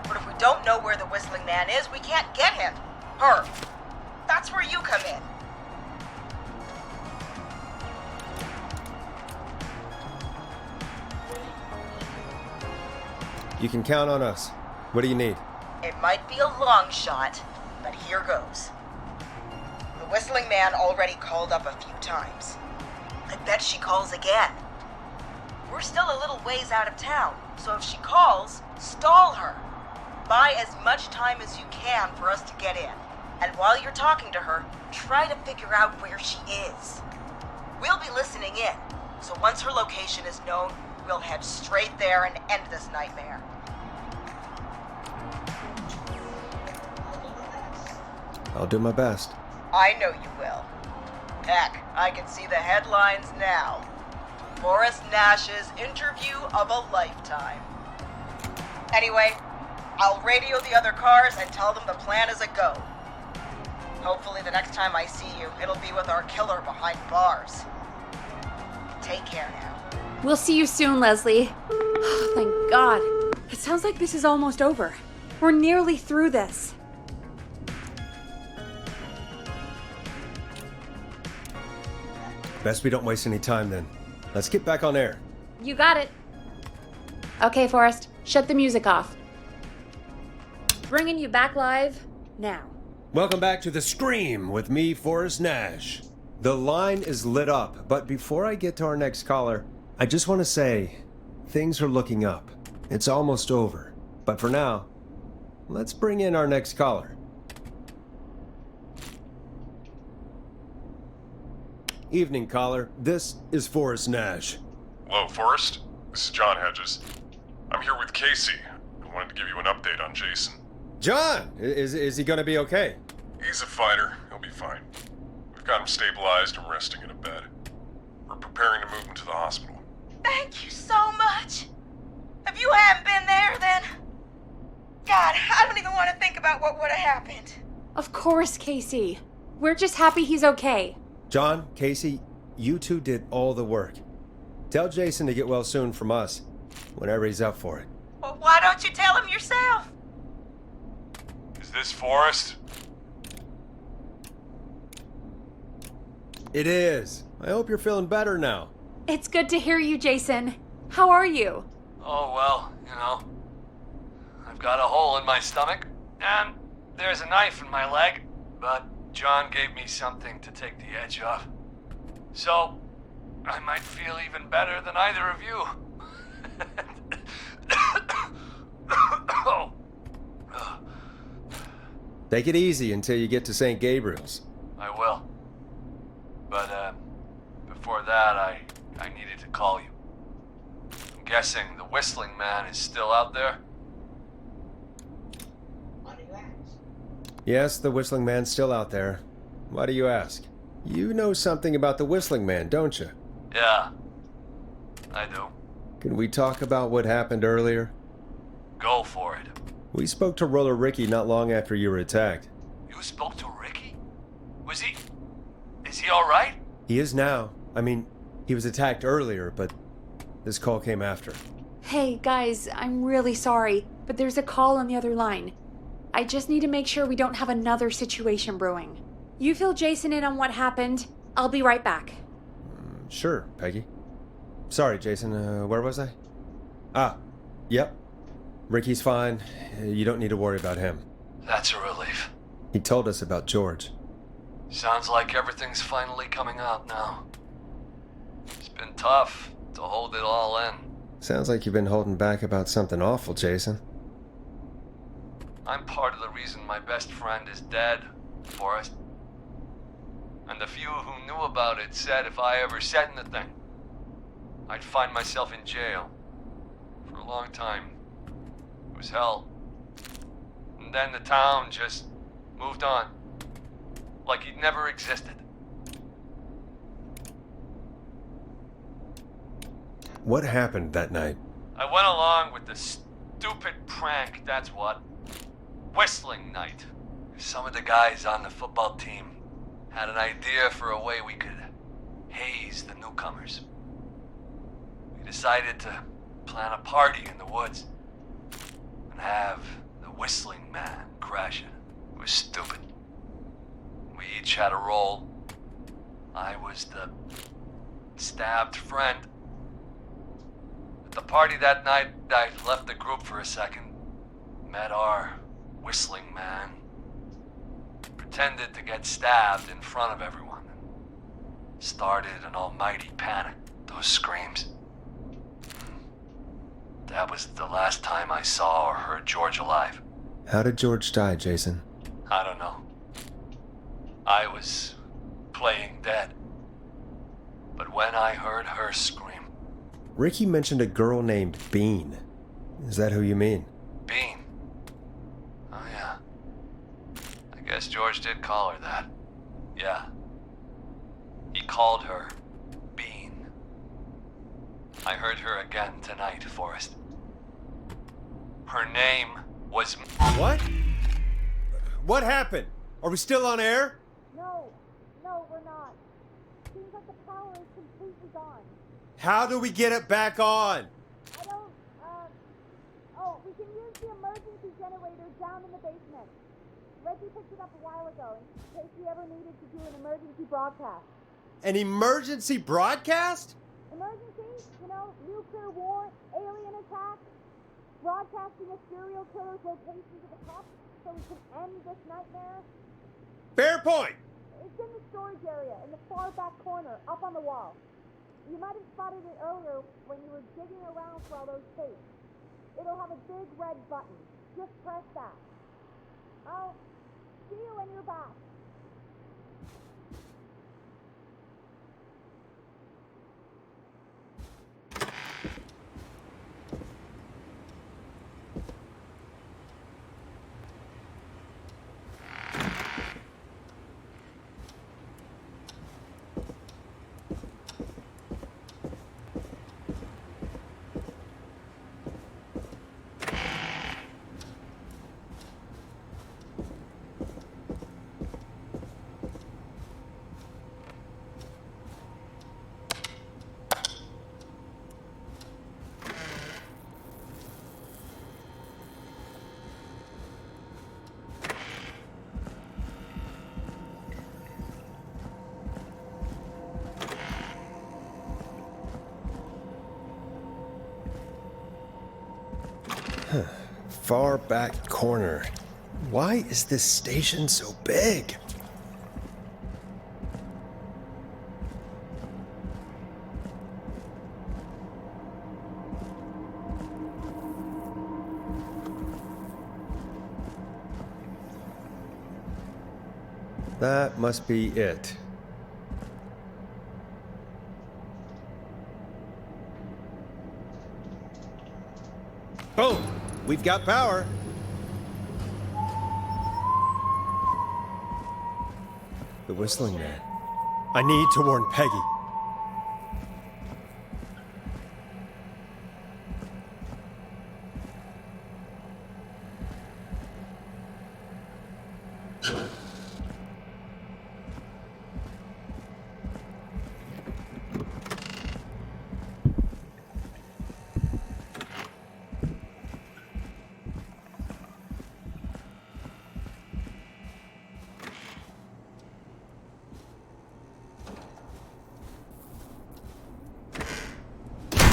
but if we don't know where the Whistling man is, we can't get him. Her. That's where you come in. You can count on us. What do you need? It might be a long shot, but here goes. The Whistling man already called up a few times. I bet she calls again. We're still a little ways out of town, so if she calls, stall her. Buy as much time as you can for us to get in. And while you're talking to her, try to figure out where she is. We'll be listening in, so once her location is known, we'll head straight there and end this nightmare. I'll do my best. I know you will. Heck, I can see the headlines now. Forrest Nash's interview of a lifetime. Anyway, I'll radio the other cars and tell them the plan is a go. Hopefully the next time I see you, it'll be with our killer behind bars. Take care now. We'll see you soon, Leslie. Oh, thank God. It sounds like this is almost over. We're nearly through this. Best we don't waste any time then. Let's get back on air. You got it. Okay, Forrest. Shut the music off. Bringing you back live now. Welcome back to The Scream with me, Forrest Nash. The line is lit up, but before I get to our next caller, I just want to say, things are looking up. It's almost over. But for now, let's bring in our next caller. Evening, caller. This is Forrest Nash. Hello, Forrest. This is John Hedges. I'm here with Casey. I wanted to give you an update on Jason. John! Is he gonna be okay? He's a fighter. He'll be fine. We've got him stabilized and resting in a bed. We're preparing to move him to the hospital. Thank you so much. If you hadn't been there, then... God, I don't even want to think about what would have happened. Of course, Casey. We're just happy he's okay. John, Casey, you two did all the work. Tell Jason to get well soon from us, whenever he's up for it. Well, why don't you tell him yourself? Is this Forrest? It is. I hope you're feeling better now. It's good to hear you, Jason. How are you? Oh, well, I've got a hole in my stomach, and there's a knife in my leg, but John gave me something to take the edge off. So, I might feel even better than either of you. Take it easy until you get to St. Gabriel's. I will. But, before that, I needed to call you. I'm guessing the Whistling Man is still out there? Why do you ask? Yes, the Whistling Man's still out there. Why do you ask? You know something about the Whistling Man, don't you? Yeah, I do. Can we talk about what happened earlier? Go for it. We spoke to Roller Ricky not long after you were attacked. You spoke to Ricky? Is he alright? He is now. I mean, he was attacked earlier, but this call came after. Hey, guys, I'm really sorry, but there's a call on the other line. I just need to make sure we don't have another situation brewing. You fill Jason in on what happened. I'll be right back. Sure, Peggy. Sorry, Jason, where was I? Yep. Ricky's fine. You don't need to worry about him. That's a relief. He told us about George. Sounds like everything's finally coming out now. It's been tough to hold it all in. Sounds like you've been holding back about something awful, Jason. I'm part of the reason my best friend is dead, Forrest. And the few who knew about it said if I ever said anything, I'd find myself in jail. For a long time. It was hell. And then the town just moved on. Like he'd never existed. What happened that night? I went along with the stupid prank, that's what. Whistling night. Some of the guys on the football team had an idea for a way we could haze the newcomers. We decided to plan a party in the woods and have the Whistling Man crash it. It was stupid. We each had a role. I was the stabbed friend. At the party that night, I left the group for a second. Met our Whistling Man. Pretended to get stabbed in front of everyone. Started an almighty panic. Those screams. That was the last time I saw or heard George alive. How did George die, Jason? I don't know. I was playing dead. But when I heard her scream... Ricky mentioned a girl named Bean. Is that who you mean? Bean? Oh yeah. I guess George did call her that. Yeah. He called her Bean. I heard her again tonight, Forrest. Her name was... What? What happened? Are we still on air? No, we're not. Seems like the power is completely gone. How do we get it back on? I don't, we can use the emergency generator down in the basement. Reggie picked it up a while ago in case we ever needed to do an emergency broadcast. An emergency broadcast? Emergency? Nuclear war, alien attack? broadcasting a serial killer's location to the cops so we can end this nightmare? Fair point! It's in the storage area, in the far back corner, up on the wall. You might have spotted it earlier when you were digging around for all those tapes. It'll have a big red button. Just press that. I'll see you when you're back. Far back corner. Why is this station so big? That must be it. Boom! We've got power. The Whistling Man. I need to warn Peggy.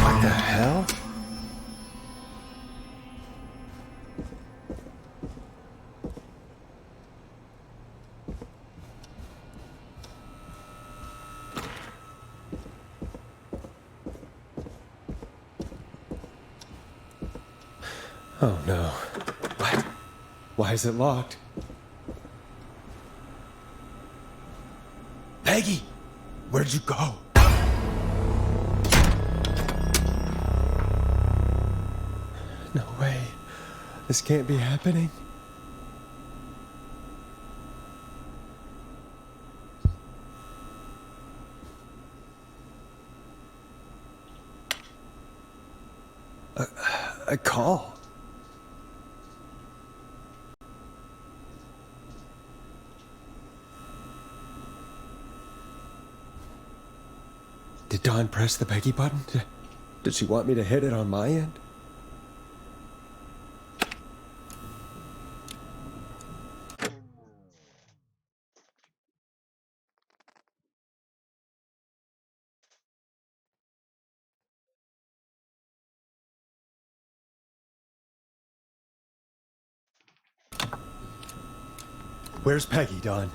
What the hell? Oh no. What? Why is it locked? Peggy! Where'd you go? No way. This can't be happening. A call. Did Dawn press the Peggy button? Did she want me to hit it on my end? Where's Peggy, Dawn?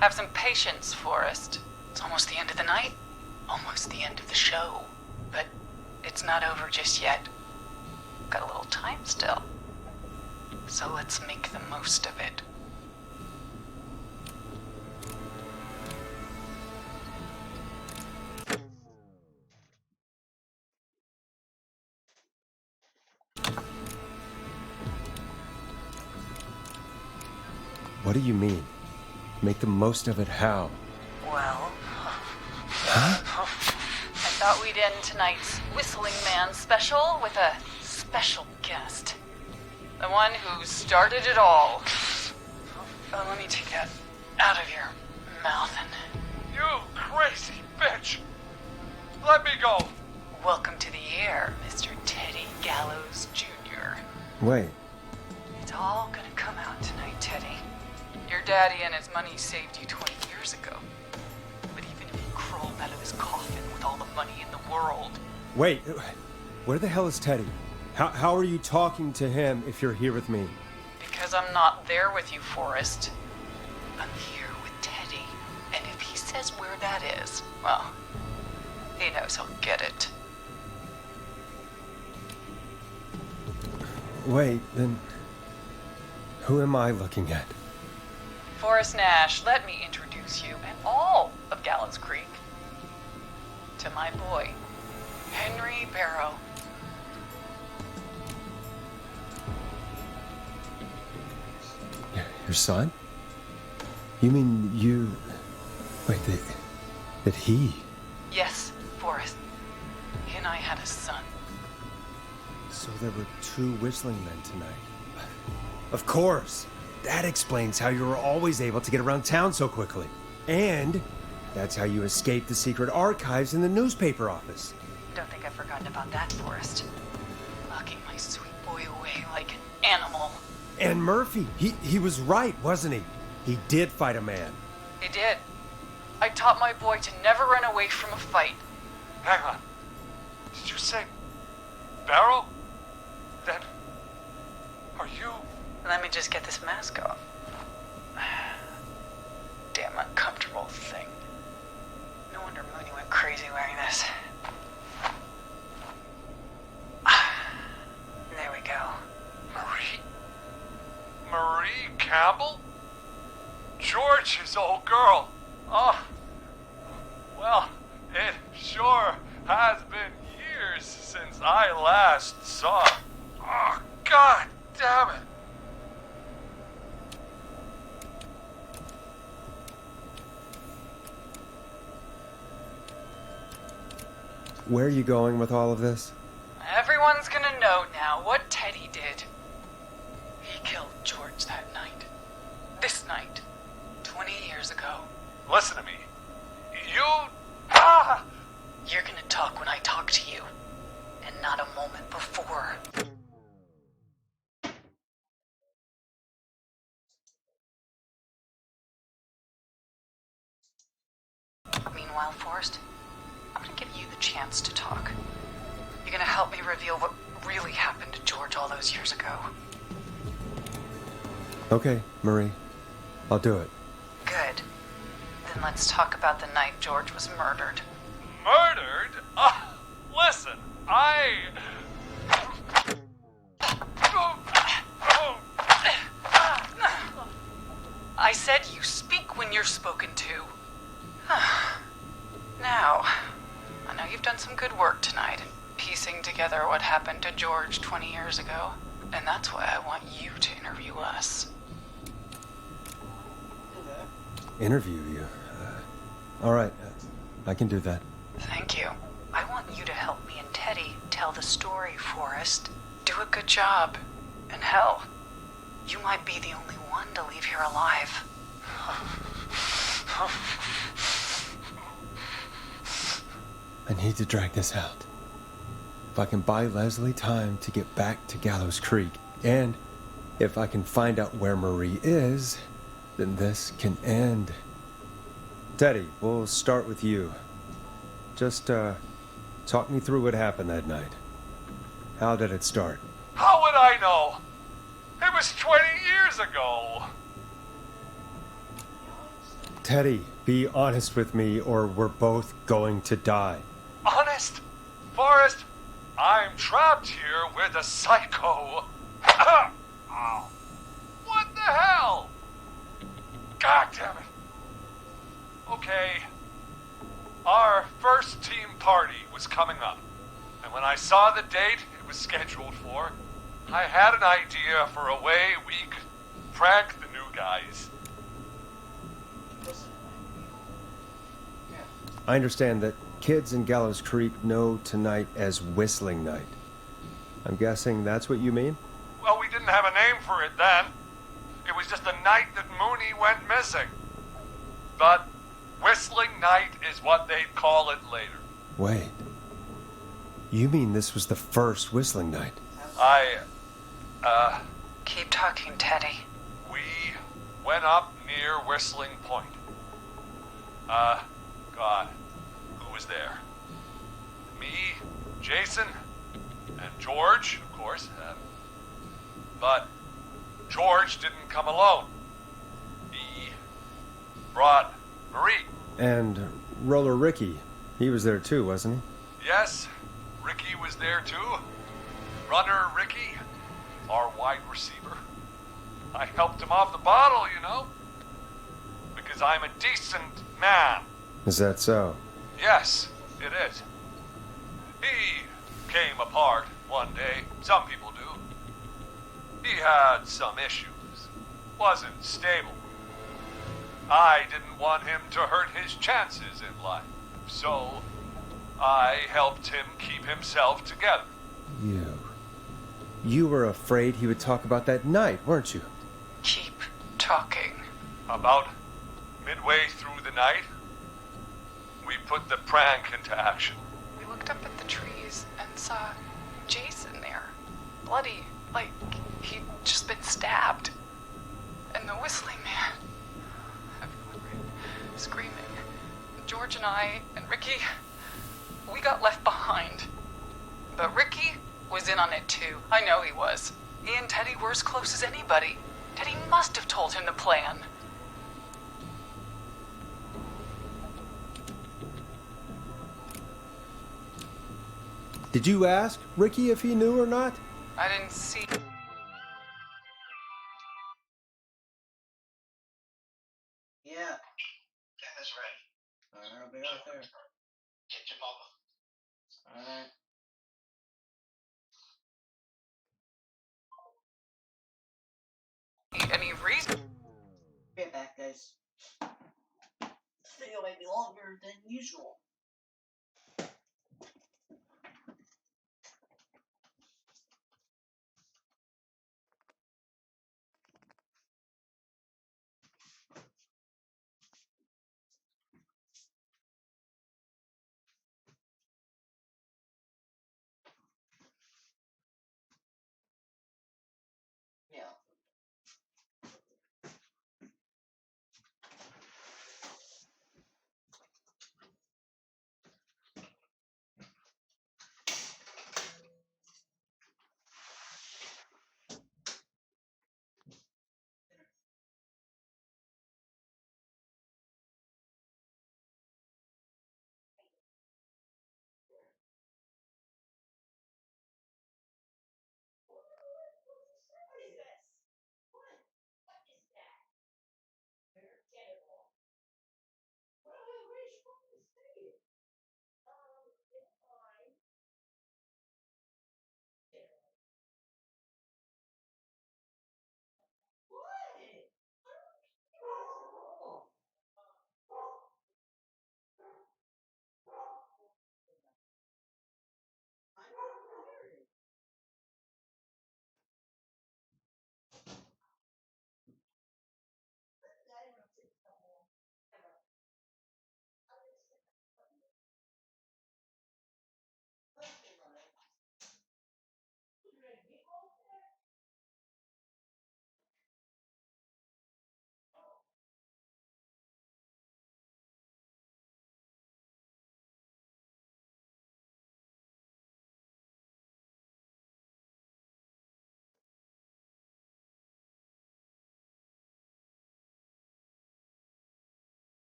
Have some patience, Forrest. It's almost the end of the night. Almost the end of the show. But it's not over just yet. Got a little time still. So let's make the most of it. What do you mean? Make the most of it how? Well, Huh? I thought we'd end tonight's Whistling Man special with a special guest. The one who started it all. Let me take that out of your mouth and... You crazy bitch! Let me go! Welcome to the air, Mr. Teddy Gallows Jr. Wait. It's all gonna come out tonight, Teddy. Your daddy and his money saved you 20 years ago. But even if you crawled out of this coffin with all the money in the world... Wait. Where the hell is Teddy? How are you talking to him if you're here with me? Because I'm not there with you, Forrest. I'm here with Teddy. And if he says where that is, well, he knows he'll get it. Wait, then who am I looking at? Forrest Nash, let me introduce you and all of Gallows Creek to my boy, Henry Barrow. Your son? You mean you... Wait, that he... Yes, Forrest. He and I had a son. So there were 2 Whistling men tonight. Of course! That explains how you were always able to get around town so quickly. And that's how you escaped the secret archives in the newspaper office. Don't think I've forgotten about that, Forrest. Locking my sweet boy away like an animal. And Murphy, he was right, wasn't he? He did fight a man. He did. I taught my boy to never run away from a fight. Hang on. Did you say Barrow? Then are you? Let me just get this mask off. Damn uncomfortable thing. No wonder Mooney went crazy wearing this. There we go. Marie Campbell? George's old girl. Oh, well, it sure has been years since I last saw her. Oh, God damn it. Where are you going with all of this? Everyone's gonna know now what Teddy did. He killed George that night. This night. 20 years ago. Listen to me. You're gonna talk when I talk to you. And not a moment before. Meanwhile, Forrest, I'm gonna give you the chance to talk. You're gonna help me reveal what really happened to George all those years ago. Okay, Marie. I'll do it. Good. Then let's talk about the night George was murdered. Murdered? Listen, I said you speak when you're spoken to. Now, I know you've done some good work tonight in piecing together what happened to George 20 years ago, and that's why I want you to interview us. Interview you? All right, I can do that. Thank you. I want you to help me and Teddy tell the story, Forrest. Do a good job. And hell, you might be the only one to leave here alive. I need to drag this out. If I can buy Leslie time to get back to Gallows Creek, and if I can find out where Marie is, then this can end. Teddy, we'll start with you. Just, talk me through what happened that night. How did it start? how would I know? It was 20 years ago. Teddy, be honest with me or we're both going to die. Honest? Forrest, I'm trapped here with a psycho. Ow. What the hell? God damn it. Okay. Our first team party was coming up. And when I saw the date it was scheduled for, I had an idea for a way we could prank the new guys. I understand that kids in Gallows Creek know tonight as Whisling Night. I'm guessing that's what you mean? Well, we didn't have a name for it then. It was just the night that Mooney went missing. But Whistling Night is what they'd call it later. Wait. You mean this was the first Whistling Night? Keep talking, Teddy. We went up near Whistling Point. God, who was there? Me, Jason, And George, of course. But George didn't come alone. He brought Marie. And Roller Ricky, he was there too, wasn't he? Yes, Ricky was there too. Runner Ricky, our wide receiver. I helped him off the bottle, you know. Because I'm a decent man. Is that so? Yes, it is. He came apart one day. Some people do. He had some issues. Wasn't stable. I didn't want him to hurt his chances in life. So, I helped him keep himself together. You were afraid he would talk about that night, weren't you? Keep talking. About midway through the night, we put the prank into action. We looked up at the trees and saw Jason there, bloody, like he'd just been stabbed. And the Whistling man, everyone screaming. George and I and Ricky, we got left behind. But Ricky was in on it too. I know he was. He and Teddy were as close as anybody. Teddy must have told him the plan. Did you ask Ricky if he knew or not? I didn't see. Yeah. Dinner's ready. Alright, I'll be right there. Get your mama. Alright. Any reason? Be right back, guys. This video might be longer than usual. Yeah.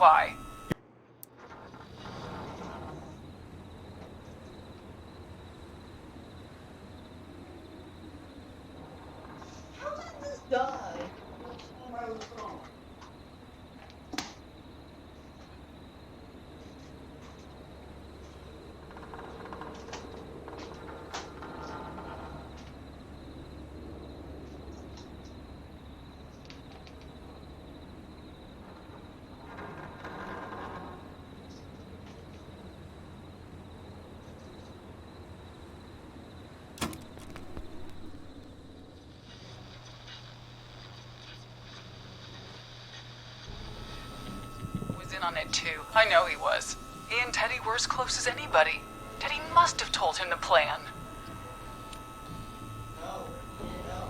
why. How did this die? That's all I was wrong. Was in on it too. I know he was. He and Teddy were as close as anybody. Teddy must have told him the plan. No, you didn't know.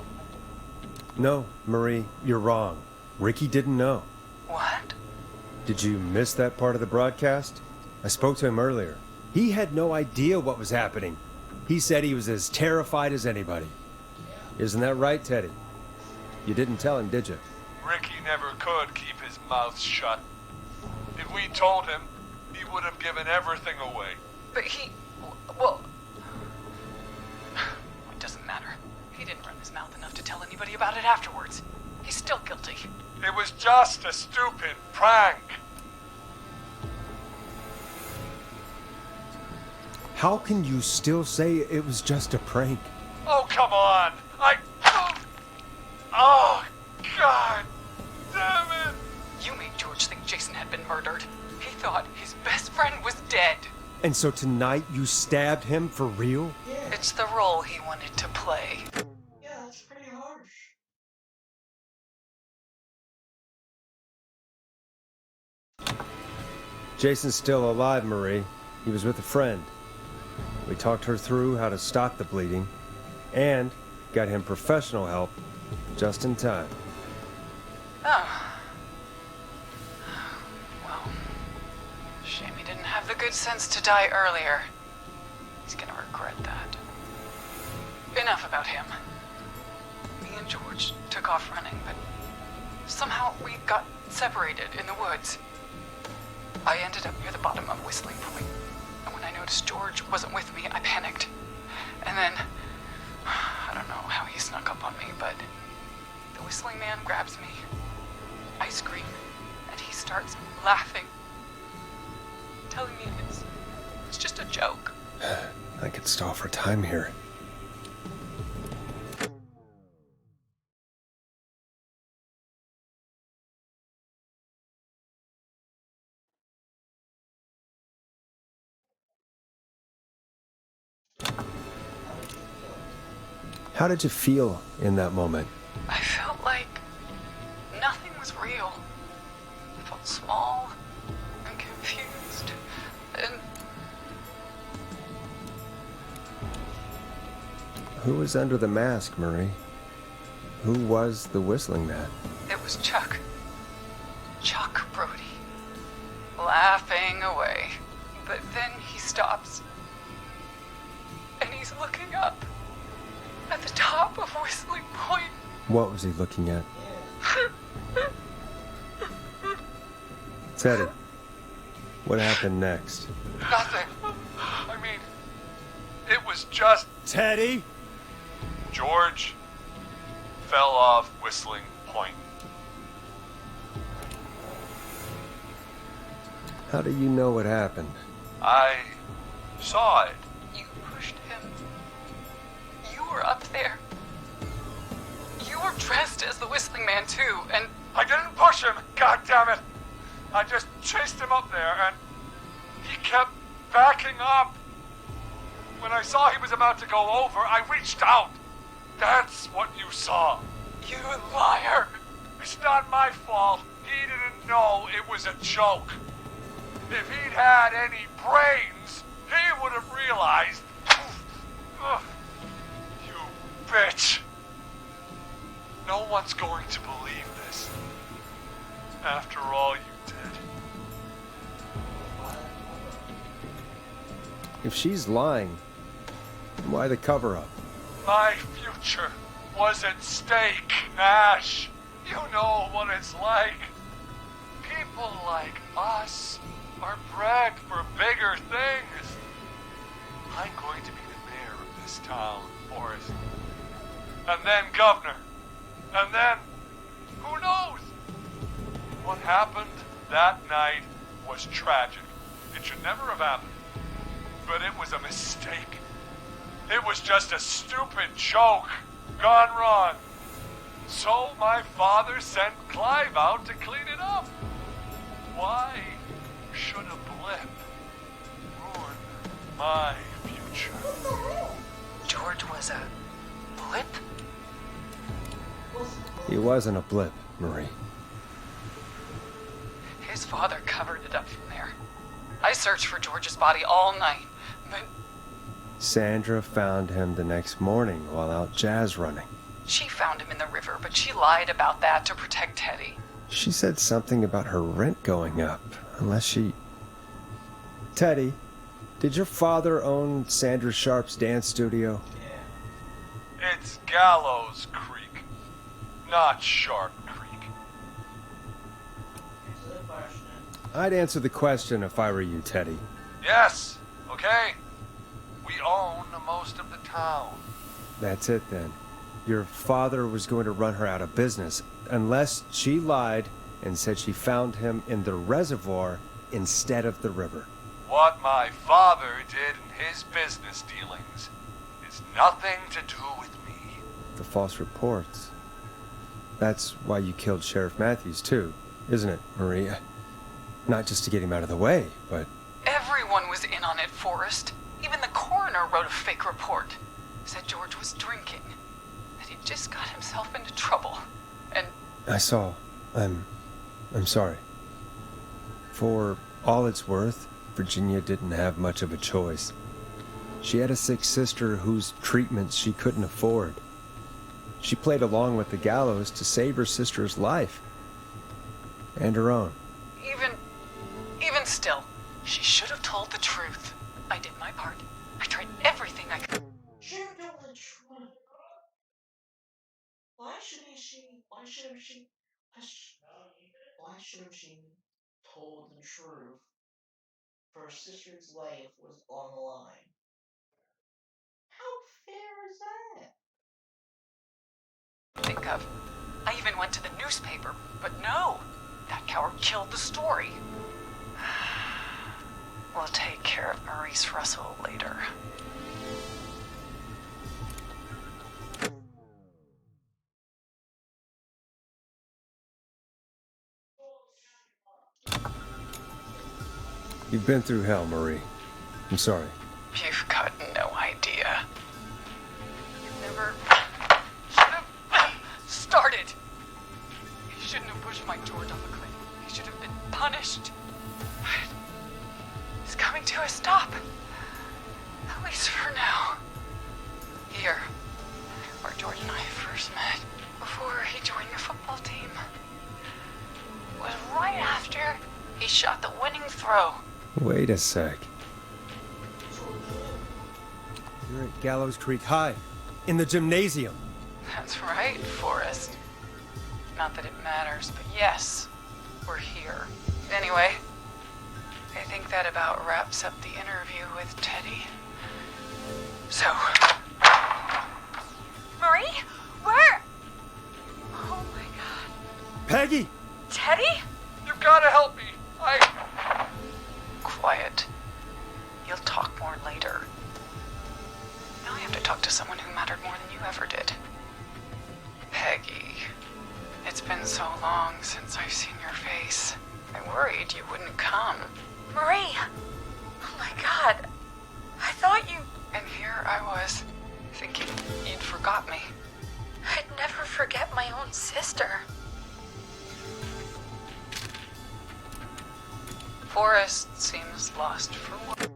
No, Marie, you're wrong. Ricky didn't know. What? Did you miss that part of the broadcast? I spoke to him earlier. He had no idea what was happening. He said he was as terrified as anybody. Isn't that right, Teddy? You didn't tell him, did you? Ricky never could keep his mouth shut. If we told him, he would have given everything away. But well... It doesn't matter. He didn't run his mouth enough to tell anybody about it afterwards. He's still guilty. It was just a stupid prank. How can you still say it was just a prank? Oh, come on. Oh, God damn it. You made George think Jason had been murdered. He thought his best friend was dead. And so tonight you stabbed him for real? Yeah, It's the role he wanted to play. yeah, that's pretty harsh. Jason's still alive, Marie. He was with a friend. We talked her through how to stop the bleeding and got him professional help just in time. Oh. Well, shame he didn't have the good sense to die earlier. He's gonna regret that. Enough about him. Me and George took off running, but somehow we got separated in the woods. I ended up near the bottom of Whistling Point, and when I noticed George wasn't with me, I panicked. And then, I don't know how he snuck up on me, but the Whistling Man grabs me. I scream, and he starts laughing, telling me it's just a joke. I could stall for time here. How did you feel in that moment? I felt like nothing was real. I felt small and confused, and Who was under the mask, Marie? Who was the Whistling Man? it was Chuck. Chuck Brody. Laughing away. But then he stops. And he's looking up at the top of Whistling Point. What was he looking at? Teddy, what happened next? Nothing. I mean, it was just Teddy? George fell off Whistling Point. How do you know what happened? I saw it. You pushed him. You were up there. You were dressed as the Whistling Man too, and I didn't push him, God damn it! I just chased him up there and he kept backing up. When I saw he was about to go over, I reached out. That's what you saw. you liar. It's not my fault. He didn't know it was a joke. If he'd had any brains, he would have realized. Ugh. You bitch. No one's going to believe this. After all you did. If she's lying, why the cover-up? My future was at stake, Ash. You know what it's like. Keep People like us are bred for bigger things. I'm going to be the mayor of this town, Forrest. And then governor. And then, who knows? What happened that night was tragic. It should never have happened. But it was a mistake. It was just a stupid joke gone wrong. So my father sent Clive out to clean it up. Why should a blip ruin my future? George was a blip? He wasn't a blip, Marie. His father covered it up from there. I searched for George's body all night, but Sandra found him the next morning while out jazz running. she found him in the river, but she lied about that to protect Teddy. She said something about her rent going up, unless she... Teddy, did your father own Sandra Sharp's dance studio? It's Gallows Creek, not Sharp Creek. Answer the question. I'd answer the question if I were you, Teddy. Yes, okay? We own most of the town. That's it then. Your father was going to run her out of business, unless she lied and said she found him in the reservoir instead of the river. What my father did in his business dealings is nothing to do with me. The false reports. That's why you killed Sheriff Matthews, too, isn't it, Maria? Not just to get him out of the way, but... Everyone was in on it, Forrest. Even the coroner wrote a fake report. Said George was drinking. That he'd just got himself into trouble. And I saw. I'm sorry. For all it's worth, Virginia didn't have much of a choice. She had a sick sister whose treatments she couldn't afford. She played along with the gallows to save her sister's life. And her own. even still, she should have told the truth. I did my part. I tried everything I could. She told the truth. Why should have she told the truth? Her sister's life was on the line. How fair is that? Think of. I even went to the newspaper, but no. That coward killed the story. We'll take care of Maurice Russell later. You've been through hell, Marie. I'm sorry. You've got no idea. You never should have started. He shouldn't have pushed my George off a cliff. He should have been punished. But it's coming to a stop. At least for now. Here, where George and I first met, before he joined the football team, was right after he shot the winning throw. Wait a sec. You're at Gallows Creek High, in the gymnasium. That's right, Forrest. Not that it matters, but yes, we're here. Anyway, I think that about wraps up the interview with Teddy. So... Marie? Where? Oh my god. Peggy! Teddy? You've gotta help me. Quiet. You'll talk more later. Now I have to talk to someone who mattered more than you ever did. Peggy. It's been so long since I've seen your face. I worried you wouldn't come. Marie! Oh my god. I thought you... And here I was, thinking you'd forgot me. I'd never forget my own sister. Forrest seems lost for words.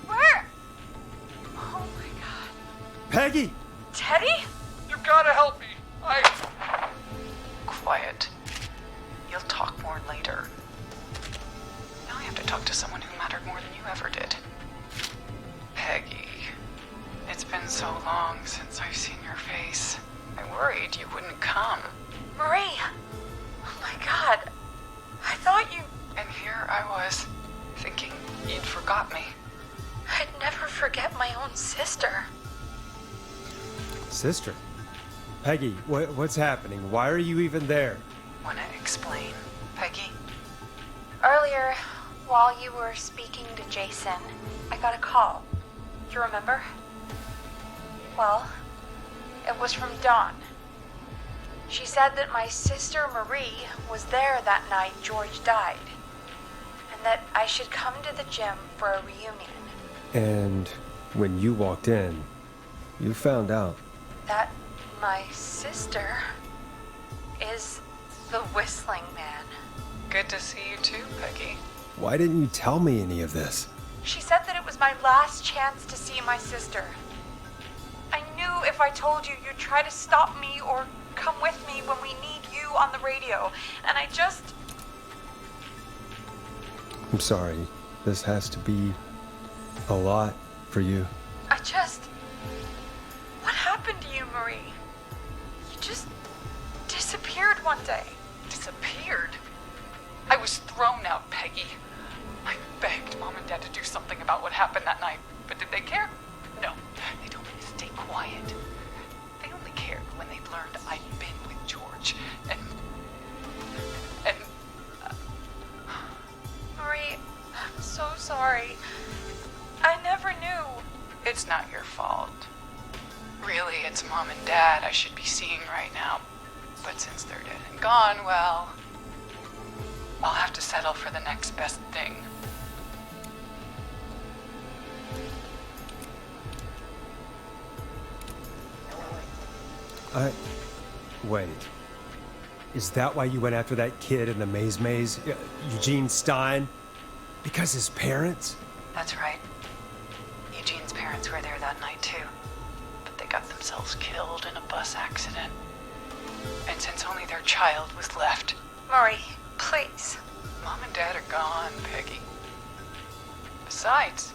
Where? Oh my god. Peggy! Teddy? You've gotta help me. Quiet. You'll talk more later. to talk to someone who mattered more than you ever did. Peggy, it's been so long since I've seen your face. I worried you wouldn't come. Marie! Oh my god. I thought you... And here I was, thinking you'd forgot me. I'd never forget my own sister. Sister? Peggy, what's happening? Why are you even there? Wanna explain, Peggy? Earlier, while you were speaking to Jason, I got a call. You remember? Well, it was from Dawn. She said that my sister Marie was there that night George died, and that I should come to the gym for a reunion. And when you walked in, you found out. That my sister is the Whistling Man. Good to see you too, Peggy. Why didn't you tell me any of this? She said that it was my last chance to see my sister. I knew if I told you, you'd try to stop me or come with me when we need you on the radio. And I just... I'm sorry. This has to be a lot for you. What happened to you, Marie? You just disappeared one day. Disappeared? I was thrown out, Peggy. I begged Mom and Dad to do something about what happened that night, but did they care? No. They told me to stay quiet. They only cared when they learned I'd been with George, and... Marie, I'm so sorry. I never knew. It's not your fault. Really, it's Mom and Dad I should be seeing right now. But since they're dead and gone, well... I'll have to settle for the next best thing. Wait. Is that why you went after that kid in the maze? Eugene Stein? Because his parents? That's right. Eugene's parents were there that night too. But they got themselves killed in a bus accident. And since only their child was left... Marie, please. Mom and Dad are gone, Peggy. Besides,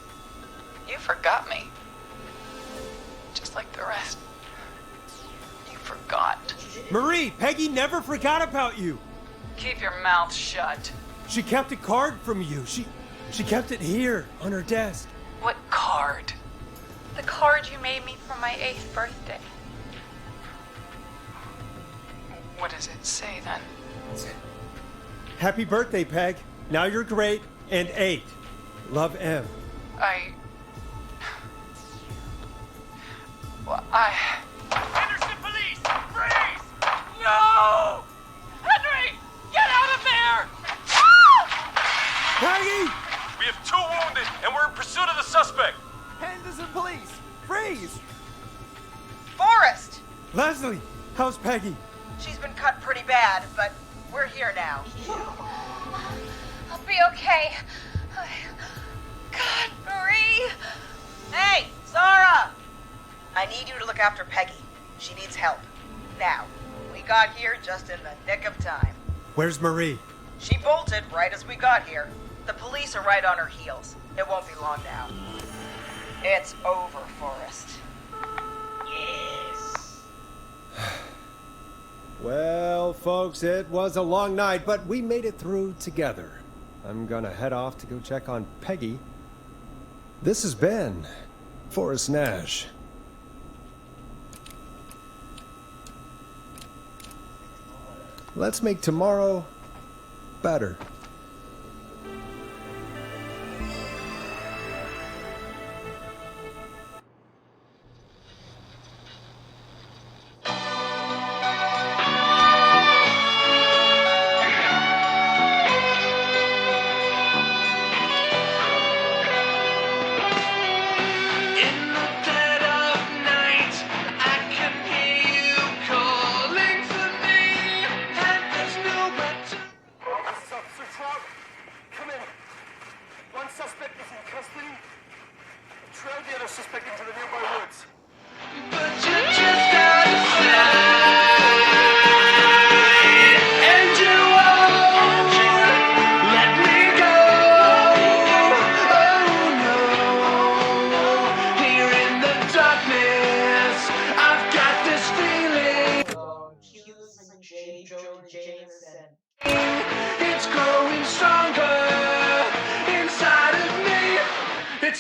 you forgot me. Just like the rest. You forgot. Marie, Peggy never forgot about you. Keep your mouth shut. She kept a card from you. She kept it here on her desk. What card? The card you made me for my 8th birthday. What does it say then? Happy birthday, Peg. Now you're great and 8. Love, M. Henderson police! Freeze! No! Henry! Get out of there! Peggy! We have 2 wounded, and we're in pursuit of the suspect. Henderson police! Freeze! Forrest! Leslie, how's Peggy? She's been cut pretty bad, but we're here now. I'll be okay. God, Marie! Hey, Zara! I need you to look after Peggy. She needs help. Now, we got here just in the nick of time. Where's Marie? She bolted right as we got here. The police are right on her heels. It won't be long now. It's over, Forrest. Yes. Well, folks, it was a long night, but we made it through together. I'm gonna head off to go check on Peggy. This has been Forrest Nash. Let's make tomorrow better.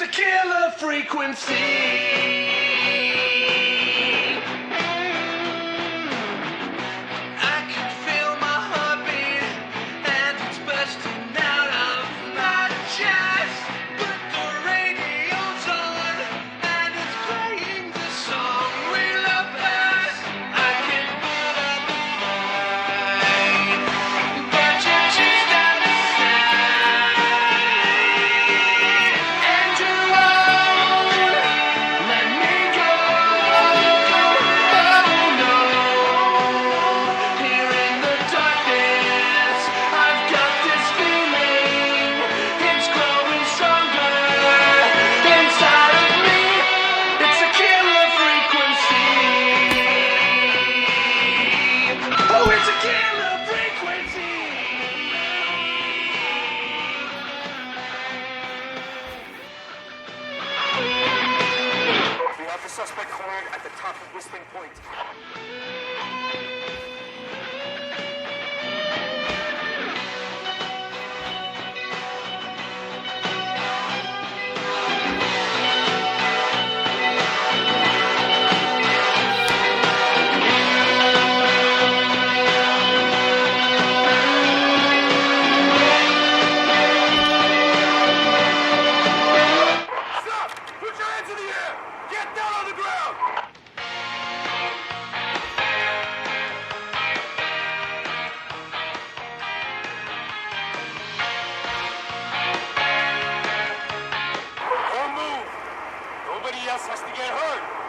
a killer frequency. I can feel my heartbeat, and it's bursting out of my chest. But the radio's on, and it's playing the song we love best. I can put up a fight, but you're just out of sight. And you won't let me go. Oh no. Here in the darkness, I've got this feeling. It's growing stronger inside of me. It's a killer frequency. Oh, it's a killer frequency. We have the suspect cornered at the top of Whisling Point. Stop! Put your hands in the air! Get down on the ground! Don't move! Nobody else has to get hurt!